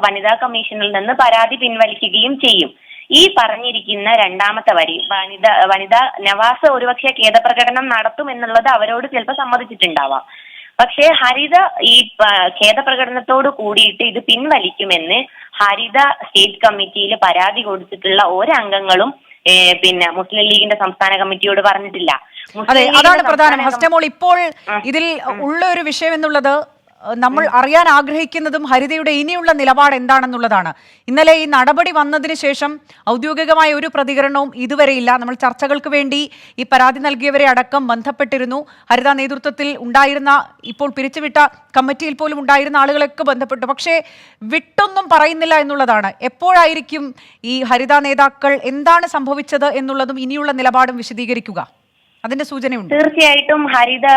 വനിതാ കമ്മീഷനിൽ നിന്ന് പരാതി പിൻവലിക്കുകയും ചെയ്യും. ഈ പറഞ്ഞിരിക്കുന്ന രണ്ടാമത്തെ വരി നവാസ് ഒരുപക്ഷെ ഖേദപ്രകടനം നടത്തും എന്നുള്ളത് അവരോട് ചിലപ്പോൾ സമ്മതിച്ചിട്ടുണ്ടാവാം. പക്ഷേ ഹരിത ഈ ഖേദപ്രകടനത്തോട് കൂടിയിട്ട് ഇത് പിൻവലിക്കുമെന്ന് ഹരിത സ്റ്റേറ്റ് കമ്മിറ്റിയിൽ പരാതി കൊടുത്തിട്ടുള്ള ഒരംഗങ്ങളും പിന്നെ മുസ്ലിം ലീഗിന്റെ സംസ്ഥാന കമ്മിറ്റിയോട് പറഞ്ഞിട്ടില്ല. അതെ, അതാണ് പ്രധാനം. ഹസ്റ്റമോൾ, ഇപ്പോൾ ഇതിൽ ഉള്ള ഒരു വിഷയം എന്നുള്ളത് നമ്മൾ അറിയാൻ ആഗ്രഹിക്കുന്നതും ഹരിതയുടെ ഇനിയുള്ള നിലപാട് എന്താണെന്നുള്ളതാണ്. ഇന്നലെ ഈ നടപടി വന്നതിന് ശേഷം ഔദ്യോഗികമായ ഒരു പ്രതികരണവും ഇതുവരെയില്ല. നമ്മൾ ചർച്ചകൾക്ക് വേണ്ടി ഈ പരാതി നൽകിയവരെ അടക്കം ബന്ധപ്പെട്ടിരുന്നു. ഹരിത നേതൃത്വത്തിൽ ഉണ്ടായിരുന്ന, ഇപ്പോൾ പിരിച്ചുവിട്ട കമ്മിറ്റിയിൽ പോലും ഉണ്ടായിരുന്ന ആളുകളൊക്കെ ബന്ധപ്പെട്ടു. പക്ഷേ വിട്ടൊന്നും പറയുന്നില്ല എന്നുള്ളതാണ്. എപ്പോഴായിരിക്കും ഈ ഹരിത നേതാക്കൾ എന്താണ് സംഭവിച്ചത് എന്നുള്ളതും ഇനിയുള്ള നിലപാടും വിശദീകരിക്കുക? അതിന്റെ സൂചനയുണ്ട്. തീർച്ചയായിട്ടും ഹരിത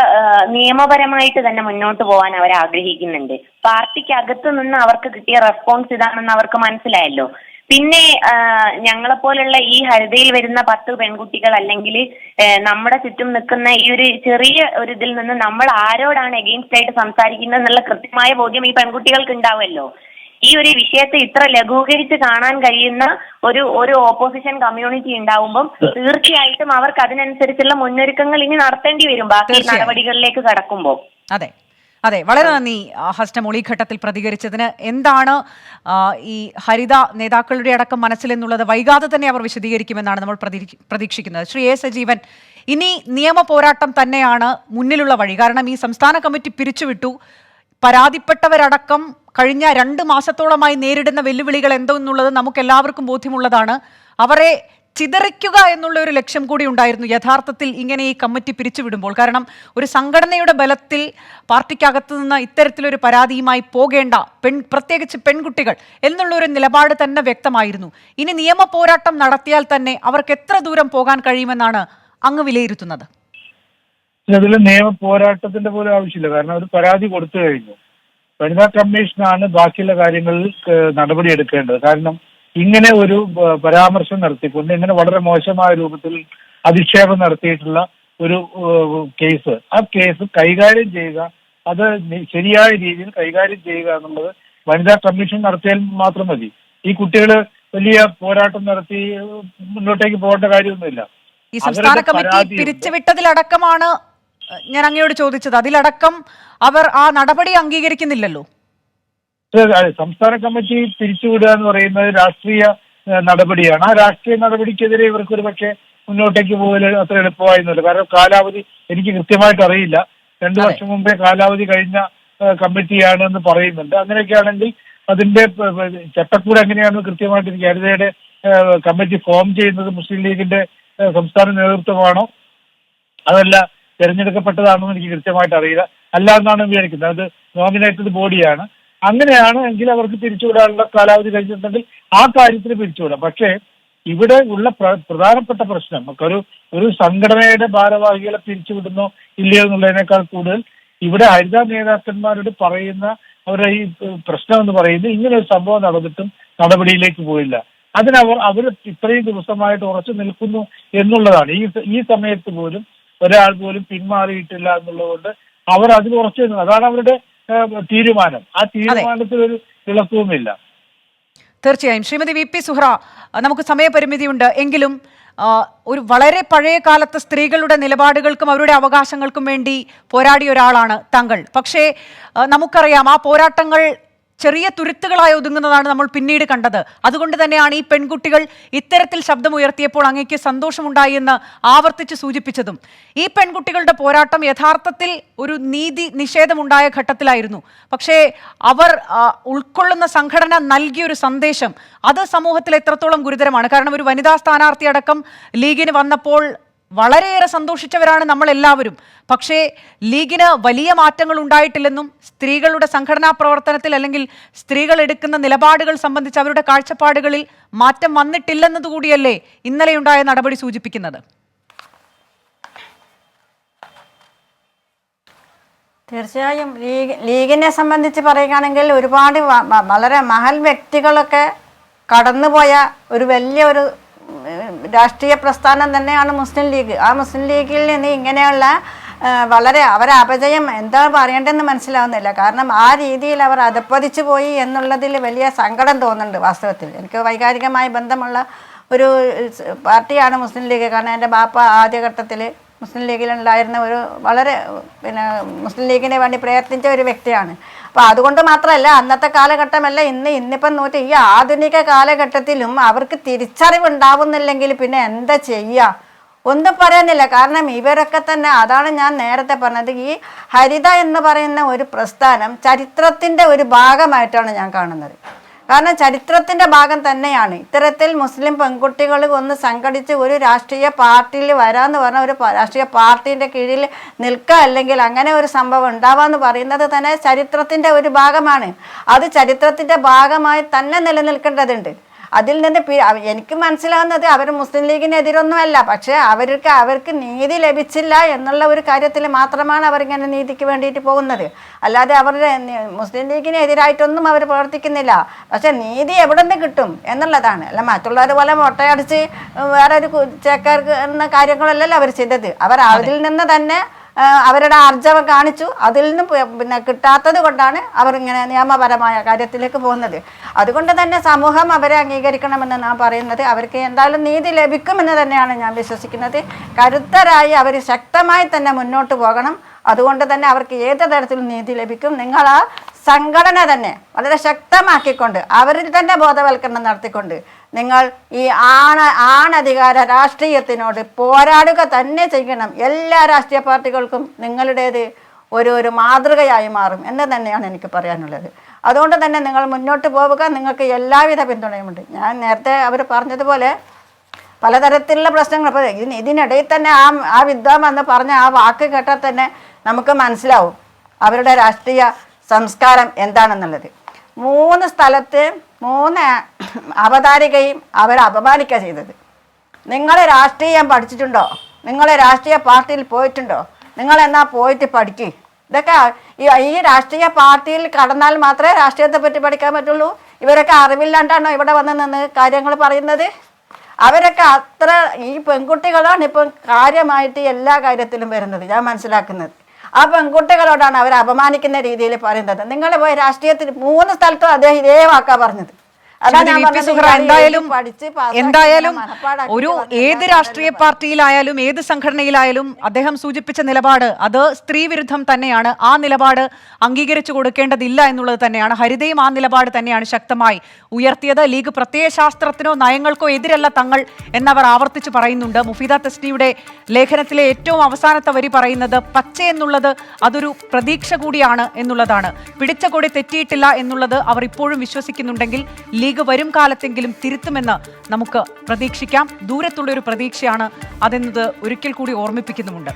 നിയമപരമായിട്ട് തന്നെ മുന്നോട്ട് പോകാൻ അവർ ആഗ്രഹിക്കുന്നുണ്ട്. പാർട്ടിക്ക് അകത്തു നിന്ന് അവർക്ക് കിട്ടിയ റെസ്പോൺസ് ഇതാണെന്ന് അവർക്ക് മനസ്സിലായല്ലോ. പിന്നെ ഞങ്ങളെപ്പോലുള്ള ഈ ഹരിതയിൽ വരുന്ന 10 പെൺകുട്ടികൾ അല്ലെങ്കിൽ നമ്മുടെ ചുറ്റും നിൽക്കുന്ന ഈ ഒരു ചെറിയ ഒരു ഇതിൽ നിന്ന് നമ്മൾ ആരോടാണ് എഗെയിൻസ്റ്റ് ആയിട്ട് സംസാരിക്കുന്നത് എന്നുള്ള കൃത്യമായ ബോധ്യം ഈ പെൺകുട്ടികൾക്ക് ഉണ്ടാവുമല്ലോ. ഈ ഒരു വിഷയത്തെ ഇത്ര ലഘൂകരിച്ച് കാണാൻ കഴിയുന്ന ഒരു ഓപ്പോസിഷൻ കമ്മ്യൂണിറ്റി ഉണ്ടാവുമ്പം തീർച്ചയായിട്ടും അവർക്ക് അതിനനുസരിച്ചുള്ള മുന്നൊരുക്കങ്ങൾ ഇനി നടത്തേണ്ടി വരും ബാക്കി നടപടികളിലേക്ക് കടക്കുമ്പോൾ. അതെ അതെ, വളരെ നന്ദി ഹസ്റ്റമോൾ ഈ ഘട്ടത്തിൽ പ്രതികരിച്ചതിന്. എന്താണ് ഈ ഹരിത നേതാക്കളുടെ അടക്കം മനസ്സിലെന്നുള്ളത് വൈകാതെ തന്നെ അവർ വിശദീകരിക്കുമെന്നാണ് നമ്മൾ പ്രതീക്ഷിക്കുന്നത്. ശ്രീ എ സജീവൻ, ഇനി നിയമ പോരാട്ടം തന്നെയാണ് മുന്നിലുള്ള വഴി. കാരണം ഈ സംസ്ഥാന കമ്മിറ്റി പിരിച്ചുവിട്ടു. പരാതിപ്പെട്ടവരടക്കം കഴിഞ്ഞ 2 മാസത്തോളമായി നേരിടുന്ന വെല്ലുവിളികൾ എന്തെന്നുള്ളത് നമുക്ക് എല്ലാവർക്കും ബോധ്യമുള്ളതാണ്. അവരെ ചിതറിക്കുക എന്നുള്ള ഒരു ലക്ഷ്യം കൂടി ഉണ്ടായിരുന്നു യഥാർത്ഥത്തിൽ ഇങ്ങനെ ഈ കമ്മിറ്റി പിരിച്ചുവിടുമ്പോൾ. കാരണം ഒരു സംഘടനയുടെ ബലത്തിൽ പാർട്ടിക്കകത്തു നിന്ന് ഇത്തരത്തിലൊരു പരാതിയുമായി പോകേണ്ട, പ്രത്യേകിച്ച് പെൺകുട്ടികൾ എന്നുള്ളൊരു നിലപാട് തന്നെ വ്യക്തമായിരുന്നു. ഇനി നിയമ പോരാട്ടം നടത്തിയാൽ തന്നെ അവർക്ക് എത്ര ദൂരം പോകാൻ കഴിയുമെന്നാണ് അങ്ങ് വിലയിരുത്തുന്നത്? അതിൽ നിയമ പോരാട്ടത്തിന്റെ പോലും ആവശ്യമില്ല. കാരണം ഒരു പരാതി കൊടുത്തു കഴിഞ്ഞു. വനിതാ കമ്മീഷനാണ് ബാക്കിയുള്ള കാര്യങ്ങളിൽ നടപടി എടുക്കേണ്ടത്. കാരണം ഇങ്ങനെ ഒരു പരാമർശം നടത്തിക്കൊണ്ട് ഇങ്ങനെ വളരെ മോശമായ രൂപത്തിൽ അധിക്ഷേപം നടത്തിയിട്ടുള്ള ഒരു കേസ്, ആ കേസ് കൈകാര്യം ചെയ്യുക, അത് ശരിയായ രീതിയിൽ കൈകാര്യം ചെയ്യുക എന്നുള്ളത് വനിതാ കമ്മീഷൻ നടത്തിയാൽ മാത്രം മതി. ഈ കുട്ടികൾ വലിയ പോരാട്ടം നടത്തി മുന്നോട്ടേക്ക് പോകേണ്ട കാര്യമൊന്നുമില്ല. ഈ സംസ്ഥാന കമ്മിറ്റി പിരിച്ചുവിട്ടതിലടക്കമാണ് ഞാൻ അങ്ങയോട് ചോദിച്ചത്. അതിലടക്കം അവർ ആ നടപടി അംഗീകരിക്കുന്നില്ലല്ലോ. സംസ്ഥാന കമ്മിറ്റി പിരിച്ചുവിടുക എന്ന് പറയുന്നത് രാഷ്ട്രീയ നടപടിയാണ്. ആ രാഷ്ട്രീയ നടപടിക്കെതിരെ ഇവർക്ക് ഒരു പക്ഷേ മുന്നോട്ടേക്ക് പോകൽ അത്ര എളുപ്പമായിരുന്നില്ല. കാരണം കാലാവധി എനിക്ക് കൃത്യമായിട്ട് അറിയില്ല. 2 വർഷം മുമ്പേ കാലാവധി കഴിഞ്ഞ കമ്മിറ്റിയാണ് എന്ന് പറയുന്നുണ്ട്. അങ്ങനെയൊക്കെ ആണെങ്കിൽ അതിന്റെ ചട്ടക്കൂട് എങ്ങനെയാണെന്ന് കൃത്യമായിട്ട് എനിക്ക് ഹരിതയുടെ കമ്മിറ്റി ഫോം ചെയ്യുന്നത് മുസ്ലിം ലീഗിന്റെ സംസ്ഥാന നേതൃത്വമാണോ അതല്ല തെരഞ്ഞെടുക്കപ്പെട്ടതാണോ എന്ന് എനിക്ക് കൃത്യമായിട്ട് അറിയില്ല. അല്ല എന്നാണ് വിചാരിക്കുന്നത്. അത് നോമിനേറ്റഡ് ബോഡിയാണ്. അങ്ങനെയാണ് എങ്കിൽ അവർക്ക് പിരിച്ചുവിടാനുള്ള കാലാവധി കഴിഞ്ഞിട്ടുണ്ടെങ്കിൽ ആ കാര്യത്തിന് പിരിച്ചുവിടാം. പക്ഷേ ഇവിടെ ഉള്ള പ്രധാനപ്പെട്ട പ്രശ്നം ഒരു സംഘടനയുടെ ഭാരവാഹികളെ പിരിച്ചുവിടുന്നോ ഇല്ലയോ എന്നുള്ളതിനേക്കാൾ കൂടുതൽ ഇവിടെ ഹരിത നേതാക്കന്മാരോട് പറയുന്ന അവരുടെ ഈ പ്രശ്നം എന്ന് പറയുന്നത് ഇങ്ങനെ ഒരു സംഭവം നടന്നിട്ടും നടപടിയിലേക്ക് പോയില്ല. അവർ ഇത്രയും ദിവസമായിട്ട് ഉറച്ചു നിൽക്കുന്നു എന്നുള്ളതാണ്. ഈ സമയത്ത് പോലും ഒരാൾ പോലും പിന്മാറിയിട്ടില്ല എന്നുള്ളതുകൊണ്ട് അവർ അതിൽ ഉറച്ചു നിന്നു. അതാണ് അവരുടെ തീരുമാനം. ആ തീരുമാനത്തിൽ ഒരു ഇളക്കവുമില്ല. തീർച്ചയായും. ശ്രീമതി വി പി സുഹ്റ, നമുക്ക് സമയപരിമിതിയുണ്ട് എങ്കിലും ഒരു വളരെ പഴയ കാലത്ത് സ്ത്രീകളുടെ നിലപാടുകൾക്കും അവരുടെ അവകാശങ്ങൾക്കും വേണ്ടി പോരാടിയ ഒരാളാണ് താങ്കൾ. പക്ഷേ നമുക്കറിയാം ആ പോരാട്ടങ്ങൾ ചെറിയ തുരുത്തുകളായി ഒതുങ്ങുന്നതാണ് നമ്മൾ പിന്നീട് കണ്ടത്. അതുകൊണ്ട് തന്നെയാണ് ഈ പെൺകുട്ടികൾ ഇത്തരത്തിൽ ശബ്ദമുയർത്തിയപ്പോൾ അങ്ങേക്ക് സന്തോഷമുണ്ടായി എന്ന് ആവർത്തിച്ച് സൂചിപ്പിച്ചതും. ഈ പെൺകുട്ടികളുടെ പോരാട്ടം യഥാർത്ഥത്തിൽ ഒരു നീതി നിഷേധമുണ്ടായ ഘട്ടത്തിലായിരുന്നു. പക്ഷേ അവർ ഉൾക്കൊള്ളുന്ന സംഘടന നൽകിയൊരു സന്ദേശം അത് സമൂഹത്തിൽ എത്രത്തോളം ഗുരുതരമാണ്. കാരണം ഒരു വനിതാ സ്ഥാനാർത്ഥി അടക്കം ലീഗിന് വന്നപ്പോൾ വളരെയേറെ സന്തോഷിച്ചവരാണ് നമ്മൾ എല്ലാവരും. പക്ഷേ ലീഗിന് വലിയ മാറ്റങ്ങൾ ഉണ്ടായിട്ടില്ലെന്നും സ്ത്രീകളുടെ സംഘടനാ പ്രവർത്തനത്തിൽ അല്ലെങ്കിൽ സ്ത്രീകൾ എടുക്കുന്ന നിലപാടുകൾ സംബന്ധിച്ച് അവരുടെ കാഴ്ചപ്പാടുകളിൽ മാറ്റം വന്നിട്ടില്ലെന്നതുകൂടിയല്ലേ ഇന്നലെയുണ്ടായ നടപടി സൂചിപ്പിക്കുന്നത്? തീർച്ചയായും ലീഗിനെ സംബന്ധിച്ച് പറയുകയാണെങ്കിൽ ഒരുപാട് വളരെ മഹൽ വ്യക്തികളൊക്കെ കടന്നുപോയ ഒരു വലിയൊരു രാഷ്ട്രീയ പ്രസ്ഥാനം തന്നെയാണ് മുസ്ലിം ലീഗ്. ആ മുസ്ലിം ലീഗിൽ നിന്ന് ഇങ്ങനെയുള്ള വളരെ അവരെ അപജയം എന്താ പറയേണ്ടതെന്ന് മനസ്സിലാവുന്നില്ല. കാരണം ആ രീതിയിൽ അവർ അധപ്പതിച്ചു പോയി എന്നുള്ളതിൽ വലിയ സങ്കടം തോന്നുന്നുണ്ട്. വാസ്തവത്തിൽ എനിക്ക് വൈകാരികമായി ബന്ധമുള്ള ഒരു പാർട്ടിയാണ് മുസ്ലിം ലീഗ്. കാരണം എൻ്റെ ബാപ്പ ആദ്യഘട്ടത്തിൽ മുസ്ലിം ലീഗിലുണ്ടായിരുന്ന ഒരു വളരെ പിന്നെ മുസ്ലിം ലീഗിന് വേണ്ടി പ്രയത്നിച്ച ഒരു വ്യക്തിയാണ്. അപ്പോൾ അതുകൊണ്ട് മാത്രമല്ല അന്നത്തെ കാലഘട്ടമല്ല ഇന്നിപ്പം ഈ ആധുനിക കാലഘട്ടത്തിലും അവർക്ക് തിരിച്ചറിവുണ്ടാവുന്നില്ലെങ്കിൽ പിന്നെ എന്താ ചെയ്യുക ഒന്നും പറയുന്നില്ല. കാരണം ഇവരൊക്കെ തന്നെ, അതാണ് ഞാൻ നേരത്തെ പറഞ്ഞത്, ഈ ഹരിത എന്ന് പറയുന്ന ഒരു പ്രസ്ഥാനം ചരിത്രത്തിൻ്റെ ഒരു ഭാഗമായിട്ടാണ് ഞാൻ കാണുന്നത്. കാരണം ചരിത്രത്തിൻ്റെ ഭാഗം തന്നെയാണ്. ഇത്തരത്തിൽ മുസ്ലിം പെൺകുട്ടികൾ ഒന്ന് സംഘടിച്ച് ഒരു രാഷ്ട്രീയ പാർട്ടിയിൽ വരാമെന്ന് പറഞ്ഞാൽ ഒരു രാഷ്ട്രീയ പാർട്ടീൻ്റെ കീഴിൽ നിൽക്കുക, അല്ലെങ്കിൽ അങ്ങനെ ഒരു സംഭവം ഉണ്ടാവാന്ന് പറയുന്നത് തന്നെ ചരിത്രത്തിൻ്റെ ഒരു ഭാഗമാണ്. അത് ചരിത്രത്തിൻ്റെ ഭാഗമായി തന്നെ നിലനിൽക്കേണ്ടതുണ്ട്. അതിൽ നിന്ന് എനിക്ക് മനസ്സിലാവുന്നത് അവർ മുസ്ലിം ലീഗിനെതിരൊന്നുമല്ല, പക്ഷേ അവർക്ക് നീതി ലഭിച്ചില്ല എന്നുള്ള ഒരു കാര്യത്തിൽ മാത്രമാണ് അവരിങ്ങനെ നീതിക്ക് വേണ്ടിയിട്ട് പോകുന്നത്. അല്ലാതെ അവരുടെ മുസ്ലിം ലീഗിനെതിരായിട്ടൊന്നും അവർ പ്രവർത്തിക്കുന്നില്ല. പക്ഷെ നീതി എവിടെ നിന്ന് കിട്ടും എന്നുള്ളതാണ്. അല്ല മറ്റുള്ളവർ പോലെ മുട്ടയടിച്ച് വേറെ ഒരു ചേക്കാർക്ക് എന്ന കാര്യങ്ങളല്ലല്ലോ അവർ ചെയ്തത്. അവർ അതിൽ നിന്ന് തന്നെ അവരുടെ ആർജവം കാണിച്ചു. അതിൽ നിന്ന് പിന്നെ കിട്ടാത്തത് കൊണ്ടാണ് അവരിങ്ങനെ നിയമപരമായ കാര്യത്തിലേക്ക് പോകുന്നത്. അതുകൊണ്ട് തന്നെ സമൂഹം അവരെ അംഗീകരിക്കണമെന്ന് ഞാൻ പറയുന്നത്. അവർക്ക് എന്തായാലും നീതി ലഭിക്കുമെന്ന് തന്നെയാണ് ഞാൻ വിശ്വസിക്കുന്നത്. കരുത്തരായി അവർ ശക്തമായി തന്നെ മുന്നോട്ട് പോകണം. അതുകൊണ്ട് തന്നെ അവർക്ക് ഏത് തരത്തിലും നീതി ലഭിക്കും. നിങ്ങൾ ആ സംഘടന തന്നെ വളരെ ശക്തമാക്കിക്കൊണ്ട് അവരിൽ തന്നെ ബോധവൽക്കരണം നടത്തിക്കൊണ്ട് നിങ്ങൾ ഈ ആണധികാര രാഷ്ട്രീയത്തിനോട് പോരാടുക തന്നെ ചെയ്യണം. എല്ലാ രാഷ്ട്രീയ പാർട്ടികൾക്കും നിങ്ങളുടേത് ഒരു മാതൃകയായി മാറും എന്ന് തന്നെയാണ് എനിക്ക് പറയാനുള്ളത്. അതുകൊണ്ട് തന്നെ നിങ്ങൾ മുന്നോട്ട് പോവുക. നിങ്ങൾക്ക് എല്ലാവിധ പിന്തുണയുമുണ്ട്. ഞാൻ നേരത്തെ അവർ പറഞ്ഞതുപോലെ പലതരത്തിലുള്ള പ്രശ്നങ്ങൾ. അപ്പോൾ ഇതിനിടയിൽ തന്നെ ആ വിദ്വാൻ എന്ന് പറഞ്ഞ ആ വാക്ക് കേട്ടാൽ തന്നെ നമുക്ക് മനസ്സിലാവും അവരുടെ രാഷ്ട്രീയ സംസ്കാരം എന്താണെന്നുള്ളത്. 3 സ്ഥലത്ത് 3 അവതാരികയും അവർ അപമാനിക്കുക ചെയ്തത്. നിങ്ങൾ രാഷ്ട്രീയം പഠിച്ചിട്ടുണ്ടോ? നിങ്ങൾ രാഷ്ട്രീയ പാർട്ടിയിൽ പോയിട്ടുണ്ടോ? നിങ്ങൾ എന്നാ പോയിട്ട് പഠിക്കുക. ഇതൊക്കെ ഈ രാഷ്ട്രീയ പാർട്ടിയിൽ കടന്നാൽ മാത്രമേ രാഷ്ട്രീയത്തെ പറ്റി പഠിക്കാൻ പറ്റുള്ളൂ. ഇവരൊക്കെ അറിവില്ലാണ്ടാണോ ഇവിടെ വന്ന് നിന്ന് കാര്യങ്ങൾ പറയുന്നത്? അവരൊക്കെ അത്ര ഈ പെൺകുട്ടികളാണ് ഇപ്പം കാര്യമായിട്ട് എല്ലാ കാര്യത്തിലും വരുന്നത് ഞാൻ മനസ്സിലാക്കുന്നത്. ആ പെൺകുട്ടികളോടാണ് അവർ അപമാനിക്കുന്ന രീതിയിൽ പറയുന്നത്. നിങ്ങൾ പോയി രാഷ്ട്രീയത്തിൽ 3 സ്ഥലത്തും അദ്ദേഹം ഇതേ വാക്കാ പറഞ്ഞത്. എന്തായാലും ഒരു ഏത് രാഷ്ട്രീയ പാർട്ടിയിലായാലും ഏത് സംഘടനയിലായാലും അദ്ദേഹം സൂചിപ്പിച്ച നിലപാട് അത് സ്ത്രീ വിരുദ്ധം തന്നെയാണ്. ആ നിലപാട് അംഗീകരിച്ചു കൊടുക്കേണ്ടതില്ല എന്നുള്ളത് തന്നെയാണ്. ഹരിതയും ആ നിലപാട് തന്നെയാണ് ശക്തമായി ഉയർത്തിയത്. ലീഗ് പ്രത്യയശാസ്ത്രത്തിനോ നയങ്ങൾക്കോ എതിരല്ല തങ്ങൾ എന്നവർ ആവർത്തിച്ച് പറയുന്നുണ്ട്. മുഫീദ തസ്നിയുടെ ലേഖനത്തിലെ ഏറ്റവും അവസാനത്തെ വരി പറയുന്നത് പച്ച എന്നുള്ളത് അതൊരു പ്രതീക്ഷ കൂടിയാണ് എന്നുള്ളതാണ്. പിടിച്ച കൊടി തെറ്റിയിട്ടില്ല എന്നുള്ളത് അവർ ഇപ്പോഴും വിശ്വസിക്കുന്നുണ്ടെങ്കിൽ ലീഗ് വരും കാലത്തെങ്കിലും തിരുത്തുമെന്ന് നമുക്ക് പ്രതീക്ഷിക്കാം. ദൂരത്തുള്ള ഒരു പ്രതീക്ഷയാണ് അതെന്നത് ഒരിക്കൽ കൂടി ഓർമ്മിപ്പിക്കുന്നുമുണ്ട്.